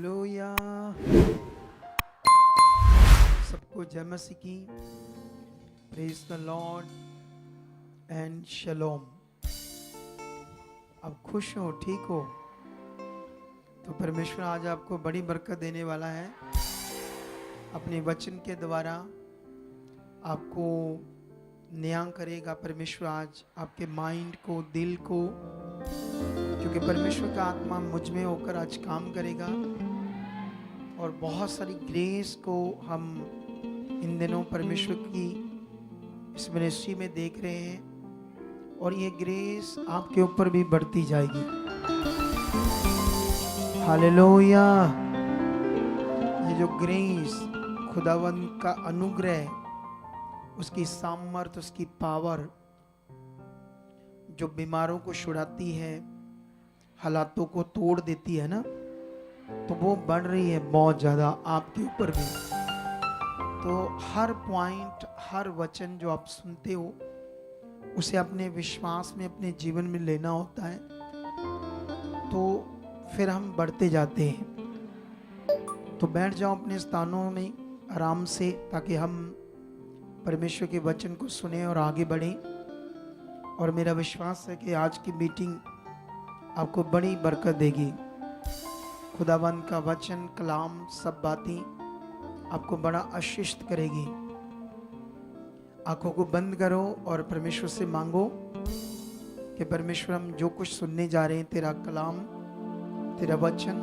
Hallelujah. सबको जय मसीह की। Praise the Lord and shalom. अब खुश हो, ठीक हो? तो परमेश्वर आज आपको बड़ी बरकत देने वाला है। अपने वचन के द्वारा आपको न्याय करेगा परमेश्वर आज आपके माइंड को, दिल को, क्योंकि परमेश्वर का आत्मा मुझ में होकर आज काम करेगा। और बहुत सारी ग्रेस को हम इन दिनों परमेश्वर की इस मिनिस्ट्री में देख रहे हैं, और ये ग्रेस आपके ऊपर भी बढ़ती जाएगी। हालेलुया। ये जो ग्रेस, खुदावंत का अनुग्रह, उसकी सामर्थ, उसकी पावर जो बीमारों को छुड़ाती है, हालातों को तोड़ देती है ना, तो वो बढ़ रही है बहुत ज़्यादा आपके ऊपर भी। तो हर पॉइंट, हर वचन जो आप सुनते हो, उसे अपने विश्वास में, अपने जीवन में लेना होता है, तो फिर हम बढ़ते जाते हैं। तो बैठ जाओ अपने स्थानों में आराम से, ताकि हम परमेश्वर के वचन को सुने और आगे बढ़ें। और मेरा विश्वास है कि आज की मीटिंग आपको बड़ी बरकत देगी। खुदावंत का वचन, कलाम, सब बातें आपको बड़ा आशीषित करेगी। आंखों को बंद करो और परमेश्वर से मांगो कि परमेश्वर, हम जो कुछ सुनने जा रहे हैं, तेरा कलाम, तेरा वचन,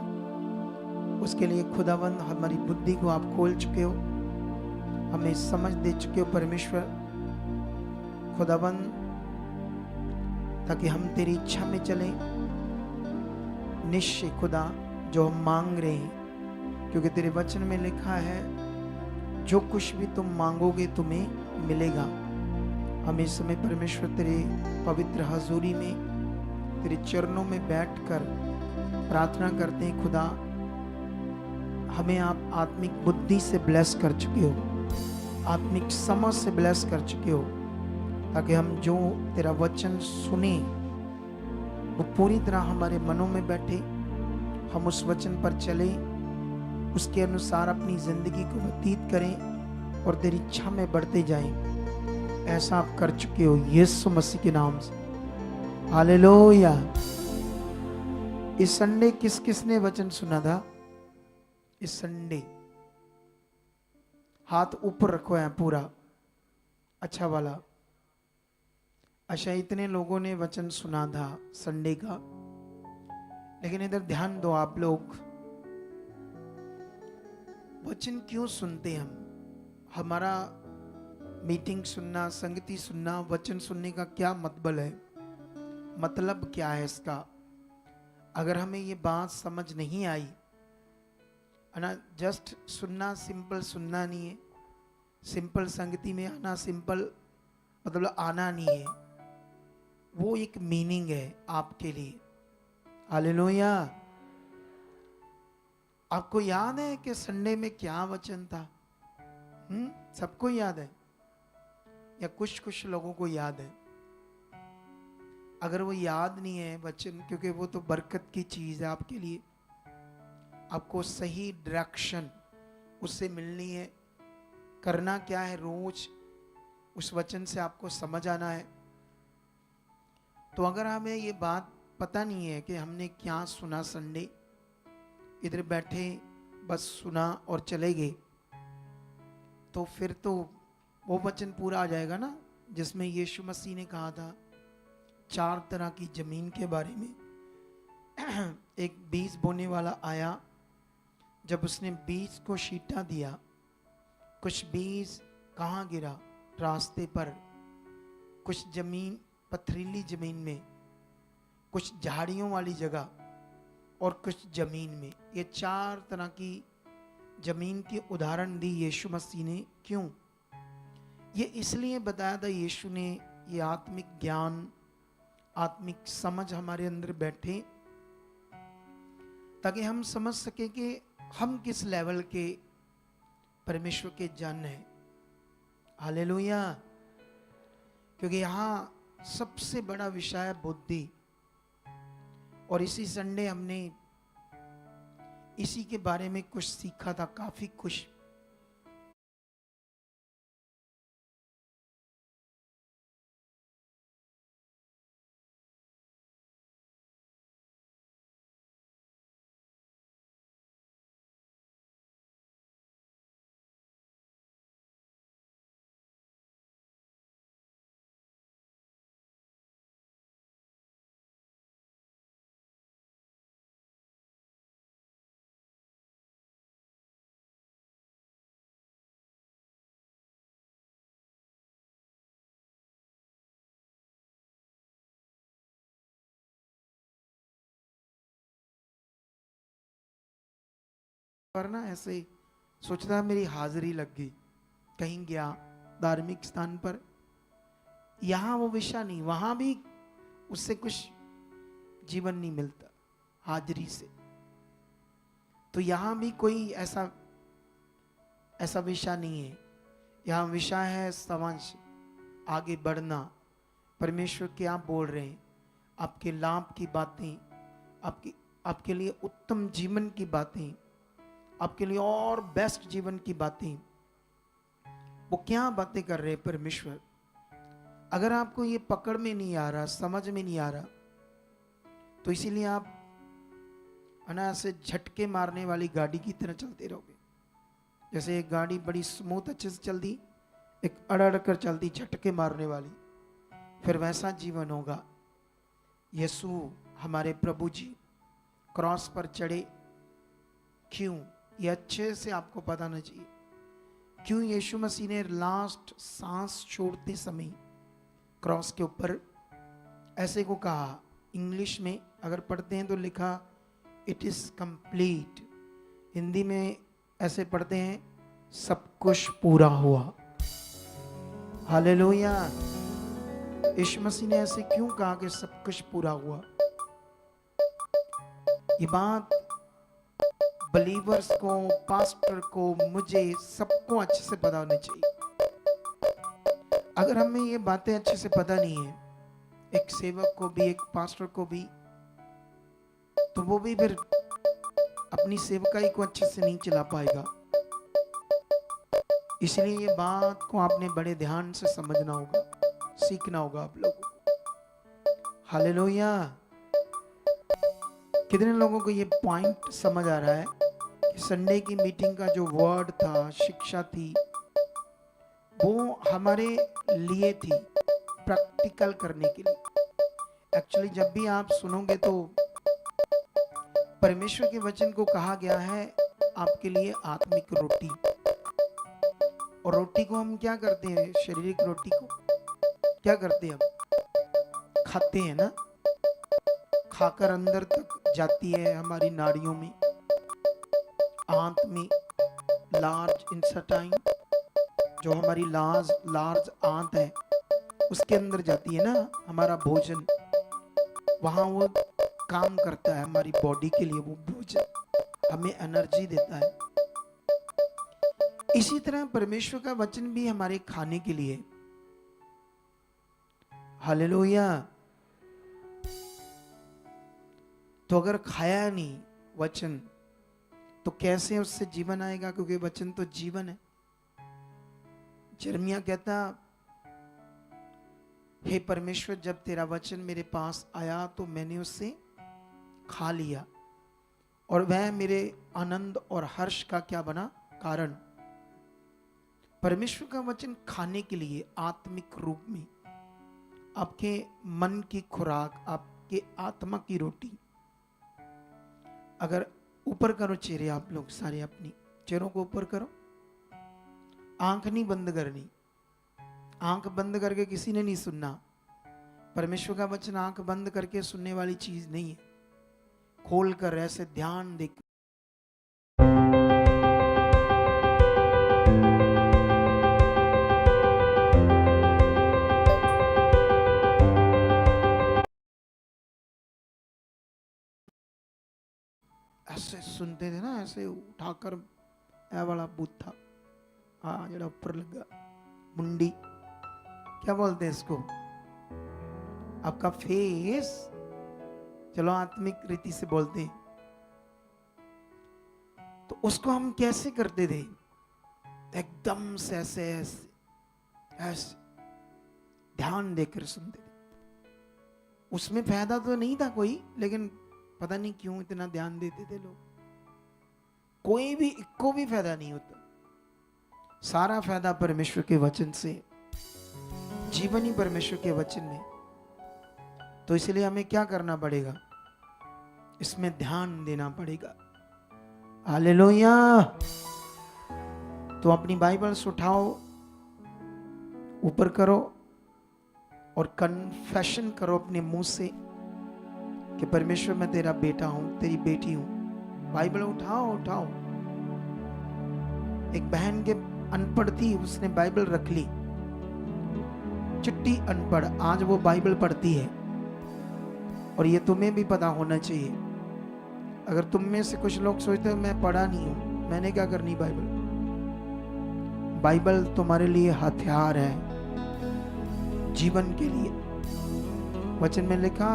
उसके लिए खुदावंत हमारी बुद्धि को आप खोल चुके हो, हमें समझ दे चुके हो परमेश्वर खुदावंत, ताकि हम तेरी इच्छा में चलें। निश्चय खुदा जो हम मांग रहे हैं, क्योंकि तेरे वचन में लिखा है, जो कुछ भी तुम मांगोगे तुम्हें मिलेगा। हम इस समय परमेश्वर तेरे पवित्र हजूरी में, तेरे चरणों में बैठकर प्रार्थना करते हैं। खुदा, हमें आप आत्मिक बुद्धि से ब्लेस कर चुके हो, आत्मिक समझ से ब्लेस कर चुके हो, ताकि हम जो तेरा वचन सुने वो पूरी तरह हमारे मनों में बैठे, हम उस वचन पर चलें, उसके अनुसार अपनी जिंदगी को व्यतीत करें और तेरी इच्छा में बढ़ते जाएं। ऐसा आप कर चुके हो यीशु मसीह के नाम से। हालेलुया। इस संडे किस किसने वचन सुना था? इस संडे हाथ ऊपर रखो है पूरा, अच्छा वाला। अच्छा, इतने लोगों ने वचन सुना था संडे का, लेकिन इधर ध्यान दो आप लोग, वचन क्यों सुनते हैं हम? हमारा मीटिंग सुनना, संगति सुनना, वचन सुनने का क्या मतलब है? मतलब क्या है इसका? अगर हमें ये बात समझ नहीं आई है ना, जस्ट सुनना, सिंपल सुनना नहीं है, सिंपल संगति में आना, सिंपल मतलब आना नहीं है, वो एक मीनिंग है आपके लिए। हालेलुया। आपको याद है कि संडे में क्या वचन था? सबको याद है या कुछ कुछ लोगों को याद है? अगर वो याद नहीं है वचन, क्योंकि वो तो बरकत की चीज है आपके लिए, आपको सही डायरेक्शन उससे मिलनी है। करना क्या है? रोज उस वचन से आपको समझ आना है। तो अगर हमें ये बात पता नहीं है कि हमने क्या सुना संडे, इधर बैठे बस सुना और चले गए, तो फिर तो वो वचन पूरा आ जाएगा ना, जिसमें यीशु मसीह ने कहा था 4 तरह की जमीन के बारे में। एक बीज बोने वाला आया, जब उसने बीज को छींटा दिया, कुछ बीज कहाँ गिरा? रास्ते पर, कुछ जमीन पथरीली जमीन में, कुछ झाड़ियों वाली जगह, और कुछ जमीन में। ये 4 तरह की जमीन की उदाहरण दी यीशु मसीह ने। क्यों? ये इसलिए बताया था यीशु ने, ये आत्मिक ज्ञान, आत्मिक समझ हमारे अंदर बैठे, ताकि हम समझ सके कि हम किस लेवल के परमेश्वर के जन हैं। हालेलुया। क्योंकि यहाँ सबसे बड़ा विषय है बुद्धि। और इसी संडे हमने इसी के बारे में कुछ सीखा था, काफी कुछ। पर ना ऐसे ही सोचता मेरी हाजिरी लग गई, कहीं गया धार्मिक स्थान पर, यहाँ वो विषय नहीं, वहां भी उससे कुछ जीवन नहीं मिलता हाजिरी से। तो यहाँ भी कोई ऐसा ऐसा विषय नहीं है। यहाँ विषय है समाज आगे बढ़ना। परमेश्वर क्या बोल रहे हैं, आपके लाभ की बातें, आपके लिए उत्तम जीवन की बातें, आपके लिए और बेस्ट जीवन की बातें, वो क्या बातें कर रहे हैं परमेश्वर। अगर आपको ये पकड़ में नहीं आ रहा, समझ में नहीं आ रहा, तो इसीलिए आप ऐसे झटके मारने वाली गाड़ी की तरह चलते रहोगे। जैसे एक गाड़ी बड़ी स्मूथ अच्छे से चलती, एक अड़ कर चलती झटके मारने वाली, फिर वैसा जीवन होगा। यीशु हमारे प्रभु जी क्रॉस पर चढ़े, क्यों, ये अच्छे से आपको पता होना चाहिए। क्यों यीशु मसीह ने लास्ट सांस छोड़ते समय क्रॉस के ऊपर ऐसे को कहा। इंग्लिश में अगर पढ़ते हैं तो लिखा इट इज कंप्लीट, हिंदी में ऐसे पढ़ते हैं सब कुछ पूरा हुआ। हालेलुया। यीशु मसीह ने ऐसे क्यों कहा कि सब कुछ पूरा हुआ? ये बात बलीवर्स को, पास्टर को, मुझे, सबको अच्छे से पता होनी चाहिए। अगर हमें ये बातें अच्छे से पता नहीं है, एक सेवक को भी, एक पास्टर को भी, तो वो भी फिर अपनी सेवकाई को अच्छे से नहीं चला पाएगा। इसलिए ये बात को आपने बड़े ध्यान से समझना होगा, सीखना होगा आप लोगों को। हालेलुया। कितने लोगों को ये पॉइंट समझ आ रहा है कि संडे की मीटिंग का जो वर्ड था, शिक्षा थी, वो हमारे लिए थी, प्रैक्टिकल करने के लिए। एक्चुअली जब भी आप सुनोगे तो परमेश्वर के वचन को कहा गया है आपके लिए आत्मिक रोटी। और रोटी को हम क्या करते हैं, शारीरिक रोटी को क्या करते हैं, हम खाते हैं ना, खाकर अंदर तक जाती है हमारी नाड़ियों में, आंत में, लार्ज इंटेस्टाइन, जो हमारी लार्ज आंत है उसके अंदर जाती है ना हमारा भोजन, वहां वो काम करता है हमारी बॉडी के लिए। वो भोजन हमें एनर्जी देता है। इसी तरह परमेश्वर का वचन भी हमारे खाने के लिए। हालेलुया। तो अगर खाया नहीं वचन तो कैसे उससे जीवन आएगा, क्योंकि वचन तो जीवन है। यिर्मयाह कहता, हे परमेश्वर, जब तेरा वचन मेरे पास आया तो मैंने उससे खा लिया और वह मेरे आनंद और हर्ष का क्या बना, कारण। परमेश्वर का वचन खाने के लिए आत्मिक रूप में, आपके मन की खुराक, आपके आत्मा की रोटी। अगर ऊपर करो चेहरे, आप लोग सारे अपनी चेहरों को ऊपर करो, आंख नहीं बंद करनी। आंख बंद करके किसी ने नहीं सुनना। परमेश्वर का वचन आंख बंद करके सुनने वाली चीज नहीं है, खोल कर ऐसे ध्यान देकर। ऐसे सुनते थे ना, ऐसे उठाकर ए वाला बूथा, हाँ जरा ऊपर लगा, मुंडी, क्या बोलते हैं इसको, आपका फेस, चलो आत्मिक रीति से बोलते हैं। तो उसको हम कैसे करते थे, एकदम से ऐसे ऐसे ऐसे ध्यान देकर सुनते थे। उसमें फायदा तो नहीं था कोई, लेकिन पता नहीं क्यों इतना ध्यान देते थे लोग। कोई भी इक्को भी फायदा नहीं होता, सारा फायदा परमेश्वर के वचन से, जीवन ही परमेश्वर के वचन में। तो इसलिए हमें क्या करना पड़ेगा, इसमें ध्यान देना पड़ेगा। हालेलुया। तो अपनी बाइबल्स उठाओ, ऊपर करो और कन्फेशन करो अपने मुंह से कि परमेश्वर मैं तेरा बेटा हूं, तेरी बेटी हूं। बाइबल उठाओ उठाओ। एक बहन के अनपढ़ थी, उसने बाइबल रख ली, चिट्टी अनपढ़, आज वो बाइबल पढ़ती है। और ये तुम्हें भी पता होना चाहिए। अगर तुम में से कुछ लोग सोचते हो मैं पढ़ा नहीं हूं, मैंने क्या करनी बाइबल। बाइबल तुम्हारे लिए हथियार है जीवन के लिए। वचन में लिखा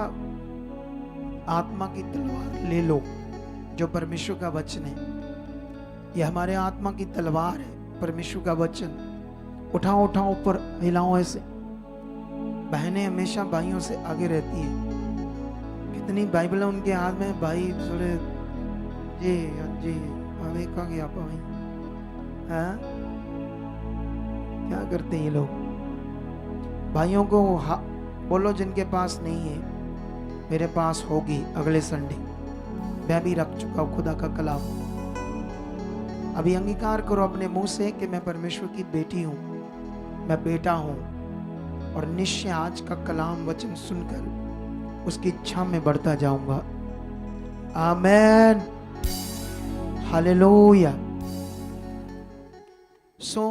आत्मा की तलवार ले लो, जो परमेश्वर का वचन है। ये हमारे आत्मा की तलवार है, परमेश्वर का वचन। उठाओ उठाओ, ऊपर हिलाओ ऐसे। बहनें हमेशा भाइयों से आगे रहती है। कितनी बाइबल उनके हाथ में, भाई थोड़े जी जी हमें कहा गया भाई, हाँ क्या करते हैं ये लोग। भाइयों को बोलो जिनके पास नहीं है, मेरे पास होगी अगले संडे। मैं भी रख चुका हूं खुदा का कलाम। अभी अंगीकार करो अपने मुंह से कि मैं परमेश्वर की बेटी हूं, मैं बेटा हूं, और निश्चय आज का कलाम वचन सुनकर उसकी इच्छा में बढ़ता जाऊंगा। आमेन, हालेलुया। सो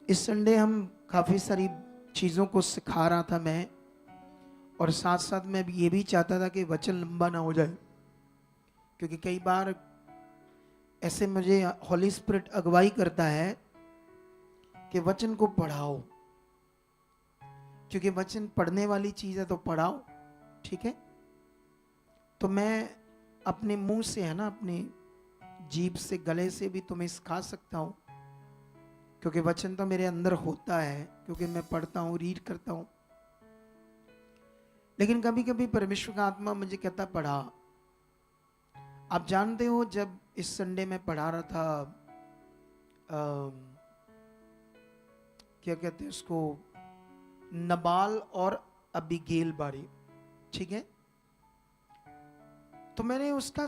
इस संडे हम काफी सारी चीजों को सिखा रहा था मैं, और साथ साथ मैं ये भी चाहता था कि वचन लंबा ना हो जाए, क्योंकि कई बार ऐसे मुझे हॉली स्पिरिट अगुवाई करता है कि वचन को पढ़ाओ, क्योंकि वचन पढ़ने वाली चीज है, तो पढ़ाओ, ठीक है। तो मैं अपने मुंह से, है ना, अपने जीभ से, गले से भी तुम्हें सिखा सकता हूं, क्योंकि वचन तो मेरे अंदर होता है, क्योंकि मैं पढ़ता हूं, रीड करता हूं। लेकिन कभी कभी परमेश्वर का आत्मा मुझे कहता पढ़ा। आप जानते हो, जब इस संडे में पढ़ा रहा था क्या कहते हैं उसको, नबाल और अबीगेल बारे, ठीक है। तो मैंने उसका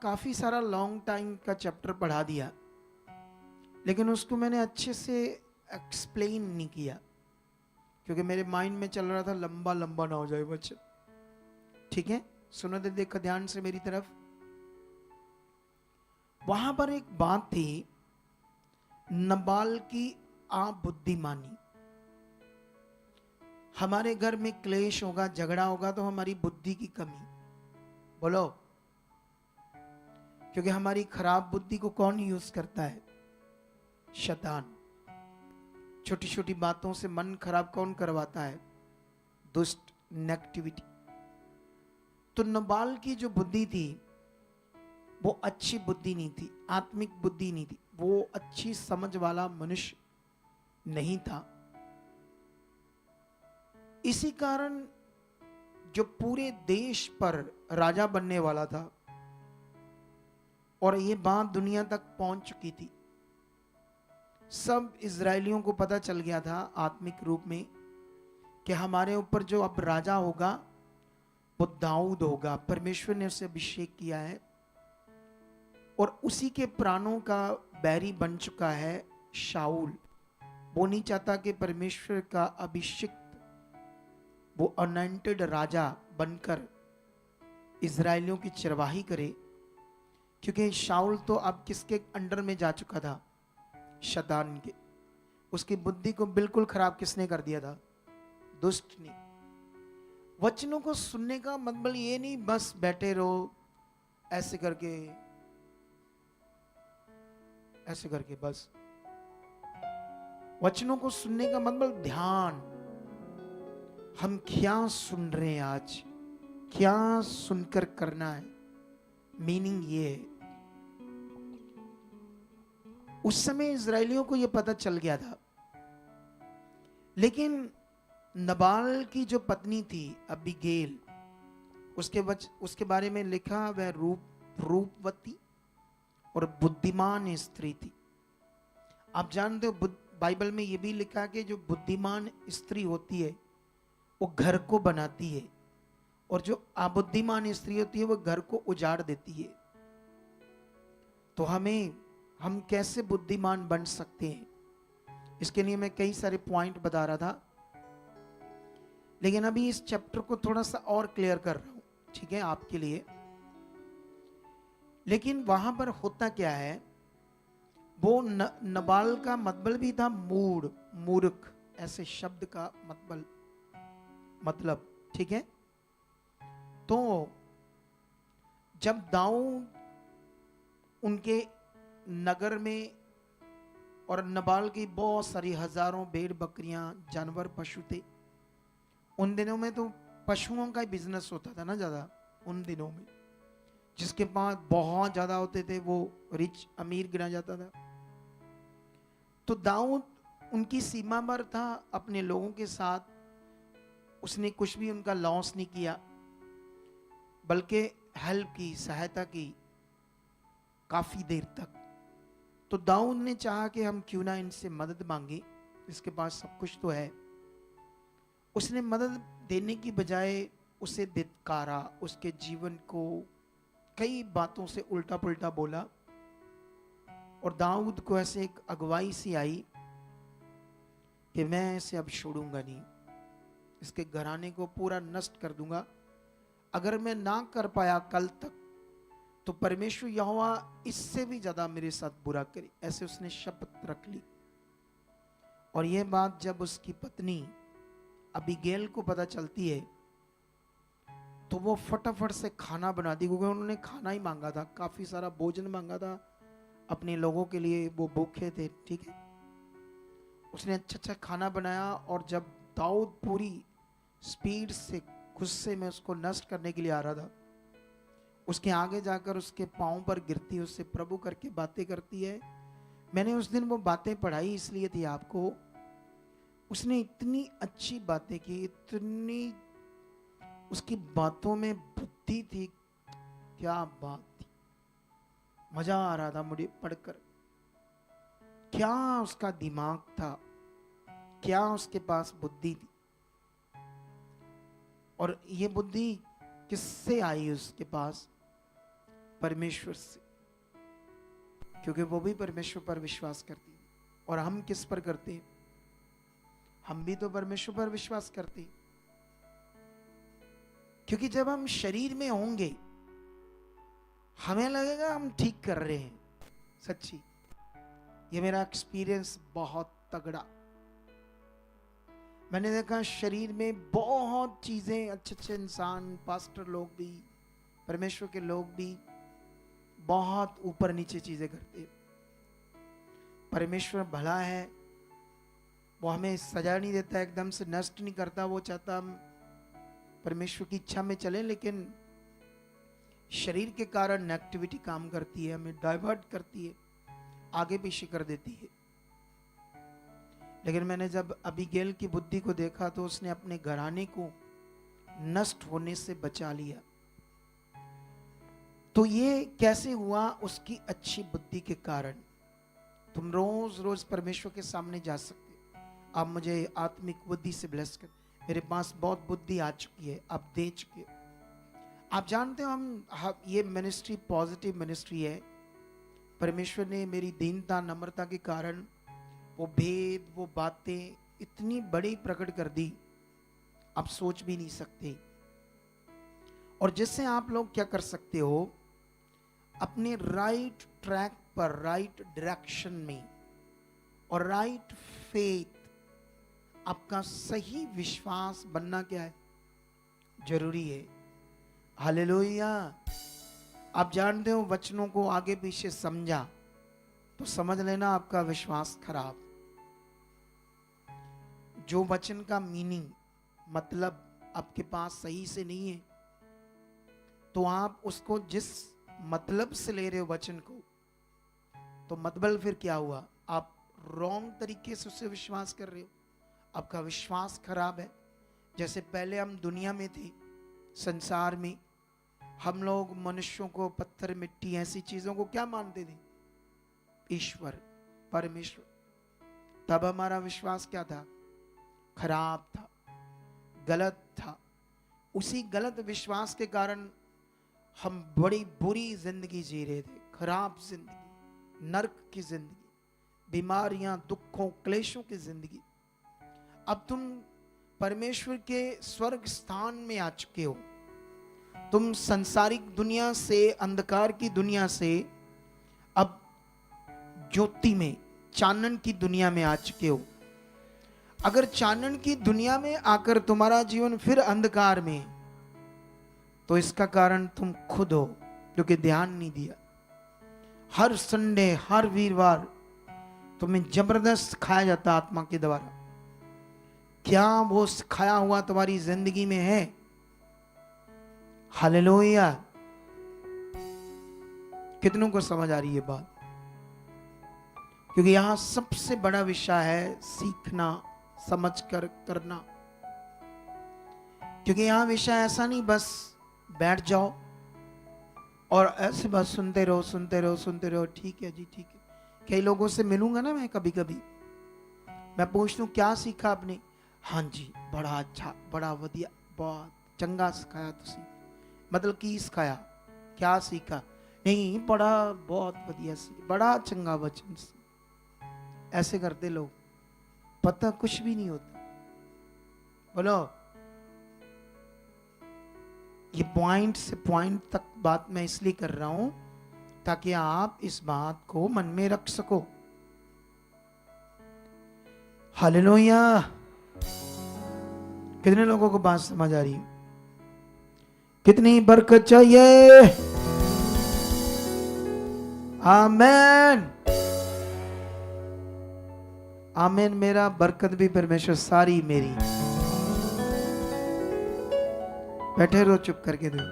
काफी सारा लॉन्ग टाइम का चैप्टर पढ़ा दिया, लेकिन उसको मैंने अच्छे से एक्सप्लेन नहीं किया, क्योंकि मेरे माइंड में चल रहा था लंबा लंबा ना हो जाए वचन, ठीक है। सुनो दे, देखो ध्यान से मेरी तरफ। वहां पर एक बात थी, नबाल की बुद्धिमानी। हमारे घर में क्लेश होगा, झगड़ा होगा, तो हमारी बुद्धि की कमी, बोलो, क्योंकि हमारी खराब बुद्धि को कौन यूज करता है? शैतान। छोटी छोटी बातों से मन खराब कौन करवाता है? दुष्ट, नेगेटिविटी। तो नबाल की जो बुद्धि थी वो अच्छी बुद्धि नहीं थी, आत्मिक बुद्धि नहीं थी, वो अच्छी समझ वाला मनुष्य नहीं था। इसी कारण जो पूरे देश पर राजा बनने वाला था, और ये बात दुनिया तक पहुंच चुकी थी, सब इजरायलियों को पता चल गया था आत्मिक रूप में कि हमारे ऊपर जो अब राजा होगा वो दाऊद होगा। परमेश्वर ने उसे अभिषेक किया है, और उसी के प्राणों का बैरी बन चुका है शाऊल। वो नहीं चाहता कि परमेश्वर का अभिषिक्त, वो अनॉइंटेड राजा बनकर इजरायलियों की चरवाही करे, क्योंकि शाऊल तो अब किसके अंडर में जा चुका था? शैतान के। उसकी बुद्धि को बिल्कुल खराब किसने कर दिया था? दुष्ट ने। वचनों को सुनने का मतलब ये नहीं बस बैठे रहो ऐसे करके, ऐसे करके बस। वचनों को सुनने का मतलब ध्यान, हम क्या सुन रहे हैं आज, क्या सुनकर करना है, मीनिंग ये है। उस समय इजरायलियों को यह पता चल गया था, लेकिन नबाल की जो पत्नी थी अबीगैल, उसके बारे में लिखा वह रूपवती और बुद्धिमान स्त्री थी। आप जानते हो बाइबल में यह भी लिखा कि जो बुद्धिमान स्त्री होती है वो घर को बनाती है, और जो अबुद्धिमान स्त्री होती है वो घर को उजाड़ देती है। तो हम कैसे बुद्धिमान बन सकते हैं, इसके लिए मैं कई सारे पॉइंट बता रहा था, लेकिन अभी इस चैप्टर को थोड़ा सा और क्लियर कर रहा हूं, ठीक है, आपके लिए। लेकिन वहां पर होता क्या है, वो नबाल का मतलब भी था मूर्ख, ऐसे शब्द का मतलब, ठीक है। तो जब दाऊद उनके नगर में, और नबाल की बहुत सारी हजारों भेड़ बकरियां जानवर पशु थे, उन दिनों में तो पशुओं का बिजनेस होता था ना ज्यादा, उन दिनों में जिसके पास बहुत ज्यादा होते थे वो रिच अमीर गिना जाता था। तो दाऊद उनकी सीमा पर था अपने लोगों के साथ, उसने कुछ भी उनका लॉस नहीं किया, बल्कि हेल्प की, सहायता की काफी देर तक। तो दाऊद ने चाहा कि हम क्यों ना इनसे मदद मांगे, इसके पास सब कुछ तो है। उसने मदद देने की बजाय उसे धिक्कारा, उसके जीवन को कई बातों से उल्टा पुल्टा बोला, और दाऊद को ऐसे एक अगुवाई सी आई कि मैं इसे अब छोड़ूंगा नहीं, इसके घराने को पूरा नष्ट कर दूंगा। अगर मैं ना कर पाया कल तक, तो परमेश्वर यहोवा इससे भी ज्यादा मेरे साथ बुरा करे, ऐसे उसने शपथ रख ली। और यह बात जब उसकी पत्नी अबीगैल को पता चलती है, तो वो फटाफट से खाना बना दी, क्योंकि उन्होंने खाना ही मांगा था, काफी सारा भोजन मांगा था अपने लोगों के लिए, वो भूखे थे, ठीक है। उसने अच्छा अच्छा खाना बनाया, और जब दाऊद पूरी स्पीड से गुस्से में उसको नष्ट करने के लिए आ रहा था, उसके आगे जाकर उसके पांव पर गिरती है, उससे प्रभु करके बातें करती है। मैंने उस दिन वो बातें पढ़ाई इसलिए थी आपको, उसने इतनी अच्छी बातें की, इतनी उसकी बातों में बुद्धि थी, क्या बात थी, मजा आ रहा था मुझे पढ़कर। क्या उसका दिमाग था, क्या उसके पास बुद्धि थी, और ये बुद्धि किससे आई उसके पास? परमेश्वर से, क्योंकि वो भी परमेश्वर पर विश्वास करती है। और हम किस पर करते हैं? हम भी तो परमेश्वर पर विश्वास करते हैं, क्योंकि जब हम शरीर में होंगे हमें लगेगा हम ठीक कर रहे हैं। सच्ची, ये मेरा एक्सपीरियंस बहुत तगड़ा। मैंने देखा शरीर में बहुत चीजें, अच्छे अच्छे इंसान, पास्टर लोग भी, परमेश्वर के लोग भी बहुत ऊपर नीचे चीजें करते। परमेश्वर भला है, वो हमें सजा नहीं देता, एकदम से नष्ट नहीं करता, वो चाहता हम परमेश्वर की इच्छा में चले, लेकिन शरीर के कारण नेगेटिविटी काम करती है, हमें डाइवर्ट करती है, आगे पीछे कर देती है। लेकिन मैंने जब अबीगैल की बुद्धि को देखा, तो उसने अपने घराने को नष्ट होने से बचा लिया। तो ये कैसे हुआ? उसकी अच्छी बुद्धि के कारण। तुम रोज रोज परमेश्वर के सामने जा सकते, आप मुझे आत्मिक बुद्धि से ब्लेस कर, मेरे पास बहुत बुद्धि आ चुकी है, आप दे चुके हो। आप जानते हो हम ये मिनिस्ट्री पॉजिटिव मिनिस्ट्री है। परमेश्वर ने मेरी दीनता, नम्रता के कारण वो भेद, वो बातें इतनी बड़ी प्रकट कर दी, आप सोच भी नहीं सकते। और जिससे आप लोग क्या कर सकते हो, अपने राइट ट्रैक पर, राइट डायरेक्शन में, और राइट फेथ, आपका सही विश्वास बनना क्या है? जरूरी है। हालेलुया। आप जानते हो वचनों को आगे पीछे समझा तो समझ लेना आपका विश्वास खराब। जो वचन का मीनिंग, मतलब आपके पास सही से नहीं है, तो आप उसको जिस मतलब से ले रहे हो वचन को, तो मतलब फिर क्या हुआ? आप रॉन्ग तरीके से उससे विश्वास कर रहे हो, आपका विश्वास खराब है। जैसे पहले हम दुनिया में थे, संसार में हम लोग मनुष्यों को, पत्थर मिट्टी ऐसी चीजों को क्या मानते थे? ईश्वर, परमेश्वर। तब हमारा विश्वास क्या था? खराब था, गलत था। उसी गलत विश्वास के कारण हम बड़ी बुरी जिंदगी जी रहे थे, खराब जिंदगी, नरक की जिंदगी, बीमारियां, दुखों, क्लेशों की जिंदगी। अब तुम परमेश्वर के स्वर्ग स्थान में आ चुके हो। तुम संसारिक दुनिया से, अंधकार की दुनिया से अब ज्योति में, चानन की दुनिया में आ चुके हो। अगर चानन की दुनिया में आकर तुम्हारा जीवन फिर अंधकार में, तो इसका कारण तुम खुद हो, क्योंकि ध्यान नहीं दिया। हर संडे, हर वीरवार तुम्हें जबरदस्त खाया जाता आत्मा के द्वारा। क्या वो सिखाया हुआ तुम्हारी जिंदगी में है? हालेलुया। कितनों को समझ आ रही है बात? क्योंकि यहां सबसे बड़ा विषय है सीखना, समझकर करना। क्योंकि यहां विषय ऐसा नहीं बस बैठ जाओ और ऐसे बस सुनते रहो, सुनते रहो, सुनते रहो, ठीक है जी, ठीक है। कई लोगों से मिलूंगा ना मैं कभी कभी, मैं पूछता हूं क्या सीखा आपने? हाँ जी, बड़ा अच्छा, बड़ा वधिया, बहुत चंगा सिखाया तुसी। मतलब की सिखाया, क्या सीखा? नहीं, बड़ा बहुत वधिया सी, बड़ा चंगा वचन सी। ऐसे करते लोग, पता कुछ भी नहीं होता। बोलो, ये पॉइंट से पॉइंट तक बात मैं इसलिए कर रहा हूं ताकि आप इस बात को मन में रख सको। हालेलुया। कितने लोगों को बात समझ आ रही है? कितनी बरकत चाहिए? आमेन, आमेन। मेरा बरकत भी परमेश्वर, सारी मेरी। बैठे रहो चुप करके दो।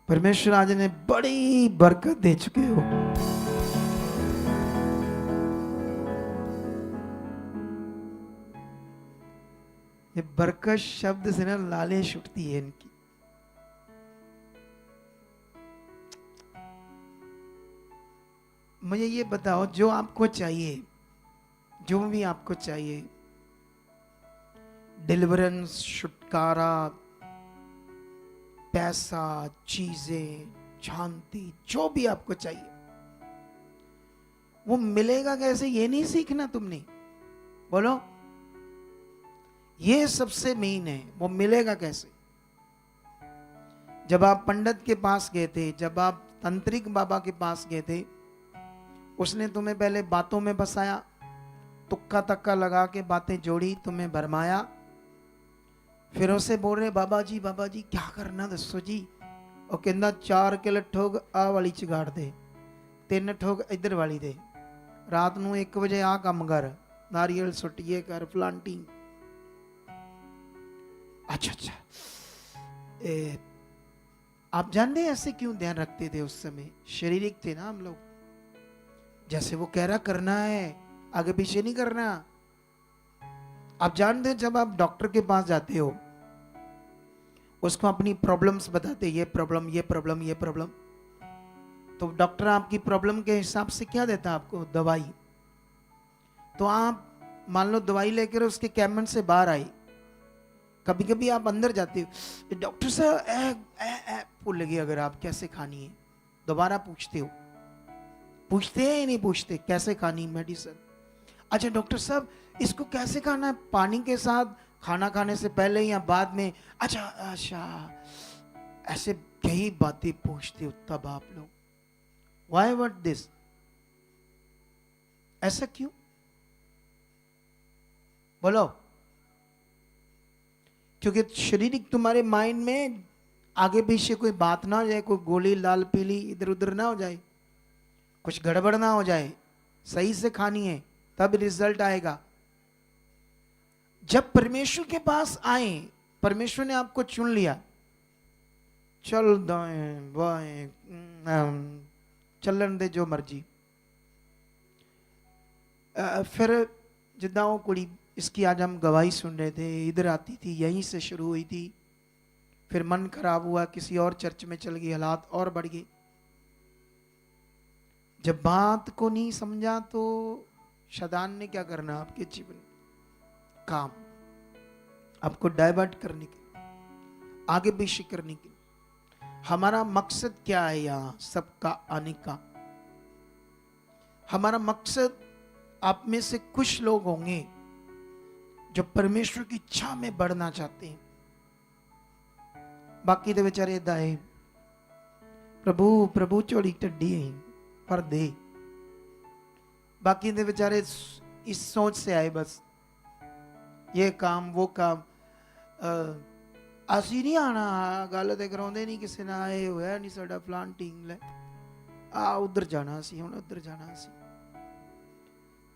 परमेश्वर आज ने बड़ी बरकत दे चुके हो। ये बरकत शब्द से ना लालिश उठती है इनकी। मुझे ये बताओ, जो आपको चाहिए, जो भी आपको चाहिए, डिलीवरेंस, छुटकारा, पैसा, चीजें, शांति, जो भी आपको चाहिए, वो मिलेगा कैसे? ये नहीं सीखना तुमने। बोलो, ये सबसे मेन है। वो मिलेगा कैसे? जब आप पंडित के पास गए थे, जब आप तंत्रिक बाबा के पास गए थे, उसने तुम्हें पहले बातों में बसाया, तुक्का तक्का लगा के बातें जोड़ी, तुम्हें भरमाया। फिर उसे बोल रहे, बाबा जी क्या करना दसो जी। और कहना 4 किलो ठोग आ वाली चिगाड़ दे, 3 ठोग इधर वाली दे, रात ਨੂੰ 1 ਵਜੇ आ काम कर, नारियल सुटिए कर, प्लांटिंग। अच्छा, आप जानते हैं ऐसे क्यों ध्यान रखते थे? उस समय शारीरिक थे ना हम लोग। जैसे वो कह रहा करना है, आगे पीछे नहीं करना। आप जानते हैं, जब आप डॉक्टर के पास जाते हो, उसको अपनी प्रॉब्लम्स बताते, ये प्रॉब्लम, ये प्रॉब्लम, ये प्रॉब्लम, तो डॉक्टर आपकी प्रॉब्लम के हिसाब से क्या देता है आपको? दवाई। तो आप मान लो दवाई लेकर उसके कैबिन से बाहर आई, कभी कभी आप अंदर जाते हो, डॉक्टर साहब भूल लगी, अगर आप कैसे खानी है, दोबारा पूछते हो। पूछते हैं या नहीं पूछते कैसे खानी मेडिसिन? अच्छा डॉक्टर साहब, इसको कैसे खाना है? पानी के साथ, खाना खाने से पहले या बाद में? अच्छा, ऐसे कई बातें पूछते हो तब आप लोग। Why what this? ऐसा क्यों? बोलो। क्योंकि शारीरिक तुम्हारे माइंड में आगे पीछे कोई बात ना हो जाए, कोई गोली लाल पीली इधर उधर ना हो जाए, कुछ गड़बड़ ना हो जाए। सही से खानी है, तब रिजल्ट आएगा। जब परमेश्वर के पास आए, परमेश्वर ने आपको चुन लिया, चल दाएं बाएं चलन दे जो मर्जी। फिर जिदा वो कुड़ी, इसकी आज हम गवाही सुन रहे थे, इधर आती थी, यहीं से शुरू हुई थी, फिर मन खराब हुआ, किसी और चर्च में चल गई, हालात और बढ़ गए। जब बात को नहीं समझा तो शैतान ने क्या करना, आपके जीवन काम, आपको डाइवर्ट करने के, आगे पीछे करने के। हमारा मकसद क्या है यहाँ सबका आने का? हमारा मकसद, आप में से कुछ लोग होंगे जो परमेश्वर की इच्छा में बढ़ना चाहते हैं, बाकी तो बेचारे दाए प्रभु प्रभु चौड़ी टड्डी है पर दे, बाकी दे बेचारे इस सोच से आए बस ये काम वो काम। ਅਸੀਂ नहीं आना, गल तो कराते नहीं किसी ना, ये होया नहीं साडा फलान टीम ले आ उधर जाना सी, हुण उधर जाना सी।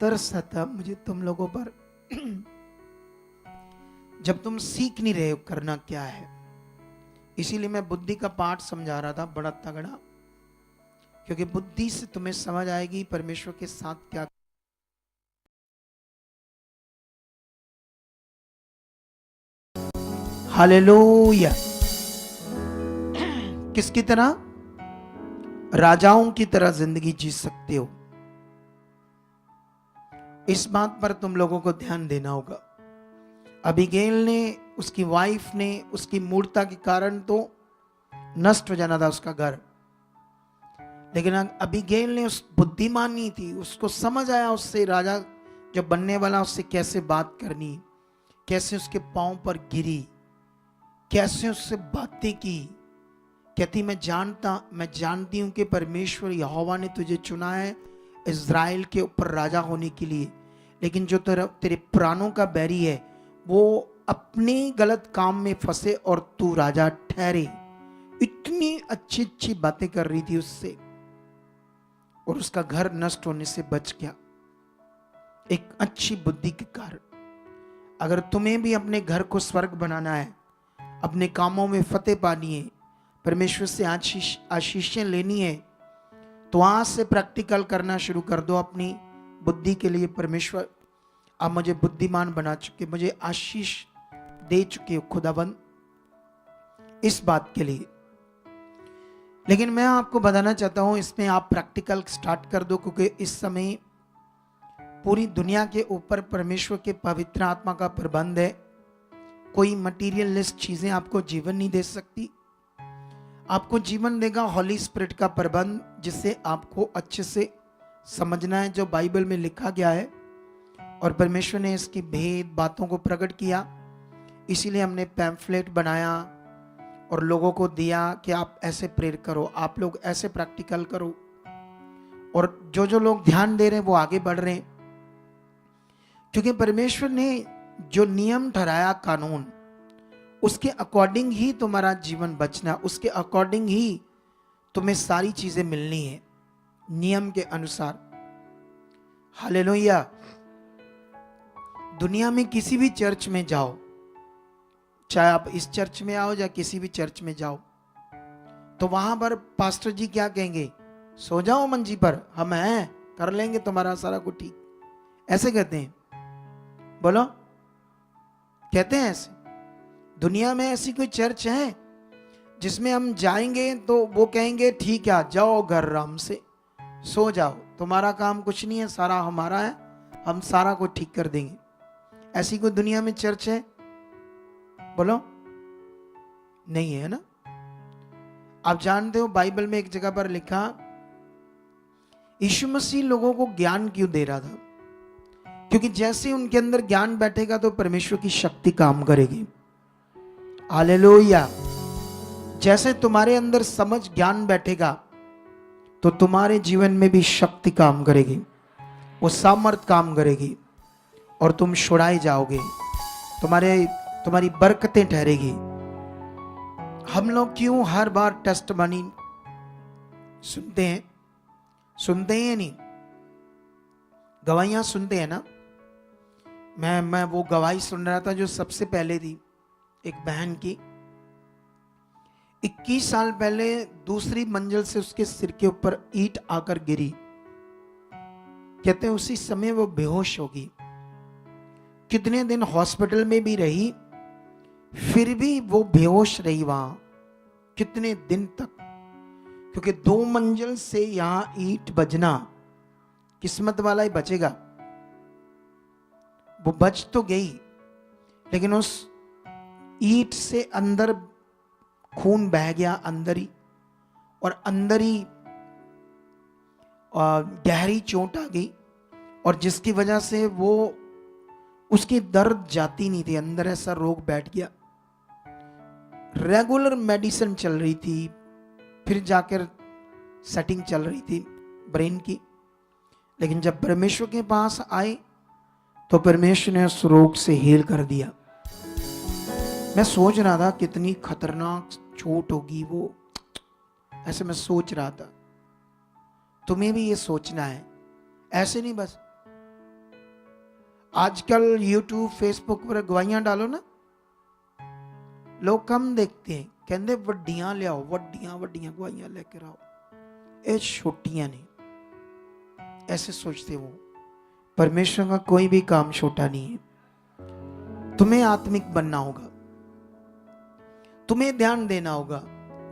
तरस आता मुझे तुम लोगों पर जब तुम सीख नहीं रहे हो करना क्या है। इसीलिए मैं बुद्धि का पाठ समझा रहा था बड़ा तगड़ा, क्योंकि बुद्धि से तुम्हें समझ आएगी परमेश्वर के साथ क्या। हालेलुया। किसकी तरह? राजाओं की तरह जिंदगी जी सकते हो। इस बात पर तुम लोगों को ध्यान देना होगा। अबीगैल ने, उसकी वाइफ ने, उसकी मूर्ता के कारण तो नष्ट हो जाना था उसका घर, लेकिन अबीगैल ने उस बुद्धिमानी थी, उसको समझ आया उससे राजा जो बनने वाला उससे कैसे बात करनी, कैसे उसके पांव पर गिरी, कैसे उससे बातें की। कहती मैं जानती हूं कि परमेश्वर यहोवा ने तुझे चुना है इज़राइल के ऊपर राजा होने के लिए, लेकिन जो तेरे प्राणों का बैरी है वो अपने गलत काम में फंसे और तू राजा ठहरे। इतनी अच्छी अच्छी बातें कर रही थी उससे, और उसका घर नष्ट होने से बच गया एक अच्छी बुद्धि के कारण। अगर तुम्हें भी अपने घर को स्वर्ग बनाना है, अपने कामों में फतेह पानी है, परमेश्वर से आशीषें लेनी है, तो आज से प्रैक्टिकल करना शुरू कर दो अपनी बुद्धि के लिए। परमेश्वर आप मुझे बुद्धिमान बना चुके, मुझे आशीष दे चुके हो खुदाबंद, इस बात के लिए। लेकिन मैं आपको बताना चाहता हूं इसमें आप प्रैक्टिकल स्टार्ट कर दो, क्योंकि इस समय पूरी दुनिया के ऊपर परमेश्वर के पवित्र आत्मा का प्रबंध है। कोई मटीरियलिस्ट चीजें आपको जीवन नहीं दे सकती। आपको जीवन देगा हॉली स्पिरिट का प्रबंध, जिससे आपको अच्छे से समझना है जो बाइबल में लिखा गया है, और परमेश्वर ने इसकी भेद बातों को प्रकट किया। इसीलिए हमने पैम्फलेट बनाया और लोगों को दिया कि आप ऐसे प्रेयर करो, आप लोग ऐसे प्रैक्टिकल करो, और जो जो लोग ध्यान दे रहे हैं वो आगे बढ़ रहे हैं, क्योंकि परमेश्वर ने जो नियम ठहराया, कानून, उसके अकॉर्डिंग ही तुम्हारा जीवन बचना, उसके अकॉर्डिंग ही तुम्हें सारी चीजें मिलनी है, नियम के अनुसार। हालेलुया। दुनिया में किसी भी चर्च में जाओ, चाहे आप इस चर्च में आओ या किसी भी चर्च में जाओ, तो वहां पर पास्टर जी क्या कहेंगे? सो जाओ मंजी पर, हम हैं, कर लेंगे तुम्हारा सारा कुछ ठीक, ऐसे कहते हैं। बोलो, कहते हैं ऐसे? दुनिया में ऐसी कोई चर्च है जिसमें हम जाएंगे तो वो कहेंगे ठीक है जाओ घर आराम से सो जाओ, तुम्हारा काम कुछ नहीं है, सारा हमारा है, हम सारा कुछ ठीक कर देंगे? ऐसी कोई दुनिया में चर्च है? बोलो, नहीं है ना। आप जानते हो बाइबल में एक जगह पर लिखा, यीशु मसीह लोगों को ज्ञान क्यों दे रहा था? क्योंकि जैसे उनके अंदर ज्ञान बैठेगा तो परमेश्वर की शक्ति काम करेगी। हालेलुया। जैसे तुम्हारे अंदर समझ ज्ञान बैठेगा तो तुम्हारे जीवन में भी शक्ति काम करेगी, वो सामर्थ काम करेगी, और तुम छुड़ाए जाओगे, तुम्हारी बरकतें ठहरेगी। हम लोग क्यों हर बार टेस्टमनी सुनते हैं नहीं, गवाहियां सुनते हैं ना। मैं वो गवाही सुन रहा था जो सबसे पहले थी, एक बहन की। 21 साल पहले दूसरी मंजिल से उसके सिर के ऊपर ईंट आकर गिरी। कहते हैं उसी समय वो बेहोश होगी। कितने दिन हॉस्पिटल में भी रही, फिर भी वो बेहोश रही वहां, कितने दिन तक। क्योंकि 2 मंजिल से यहां ईंट बजना, किस्मत वाला ही बचेगा। वो बच तो गई, लेकिन उस ईंट से अंदर खून बह गया अंदर ही, और अंदर ही गहरी चोट आ गई, और जिसकी वजह से वो उसकी दर्द जाती नहीं थी, अंदर ऐसा रोग बैठ गया। रेगुलर मेडिसिन चल रही थी, फिर जाकर सेटिंग चल रही थी ब्रेन की। लेकिन जब परमेश्वर के पास आए तो परमेश्वर ने उस रोग से हील कर दिया। मैं सोच रहा था कितनी खतरनाक चोट होगी वो, ऐसे मैं सोच रहा था। तुम्हें भी ये सोचना है, ऐसे नहीं बस आजकल YouTube फेसबुक पर गवाहियां डालो ना, लोग कम देखते हैं, कहते वड्डियां ले आओ, वड्डियां वड्डियां गवाहियां लेकर आओ, ये छोटियां नहीं, ऐसे सोचते वो। परमेश्वर का कोई भी काम छोटा नहीं है। तुम्हें आत्मिक बनना होगा, तुम्हें ध्यान देना होगा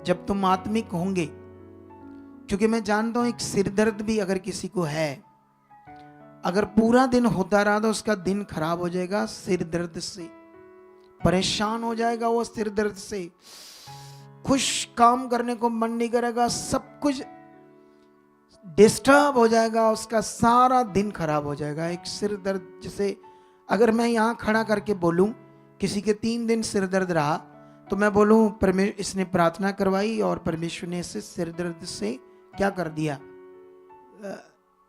जब तुम आत्मिक होंगे। क्योंकि मैं जानता हूं एक सिर दर्द भी अगर किसी को है, अगर पूरा दिन होता रहा तो उसका दिन खराब हो जाएगा सिर दर्द से, परेशान हो जाएगा वो सिर दर्द से, कुछ काम करने को मन नहीं करेगा, सब कुछ डिस्टर्ब हो जाएगा, उसका सारा दिन खराब हो जाएगा। एक सिर दर्द, जैसे अगर मैं यहां खड़ा करके बोलूं किसी के 3 दिन सिर दर्द रहा, तो मैं बोलूं परमेश्वर इसने प्रार्थना करवाई और परमेश्वर ने इसे सिर दर्द से क्या कर दिया,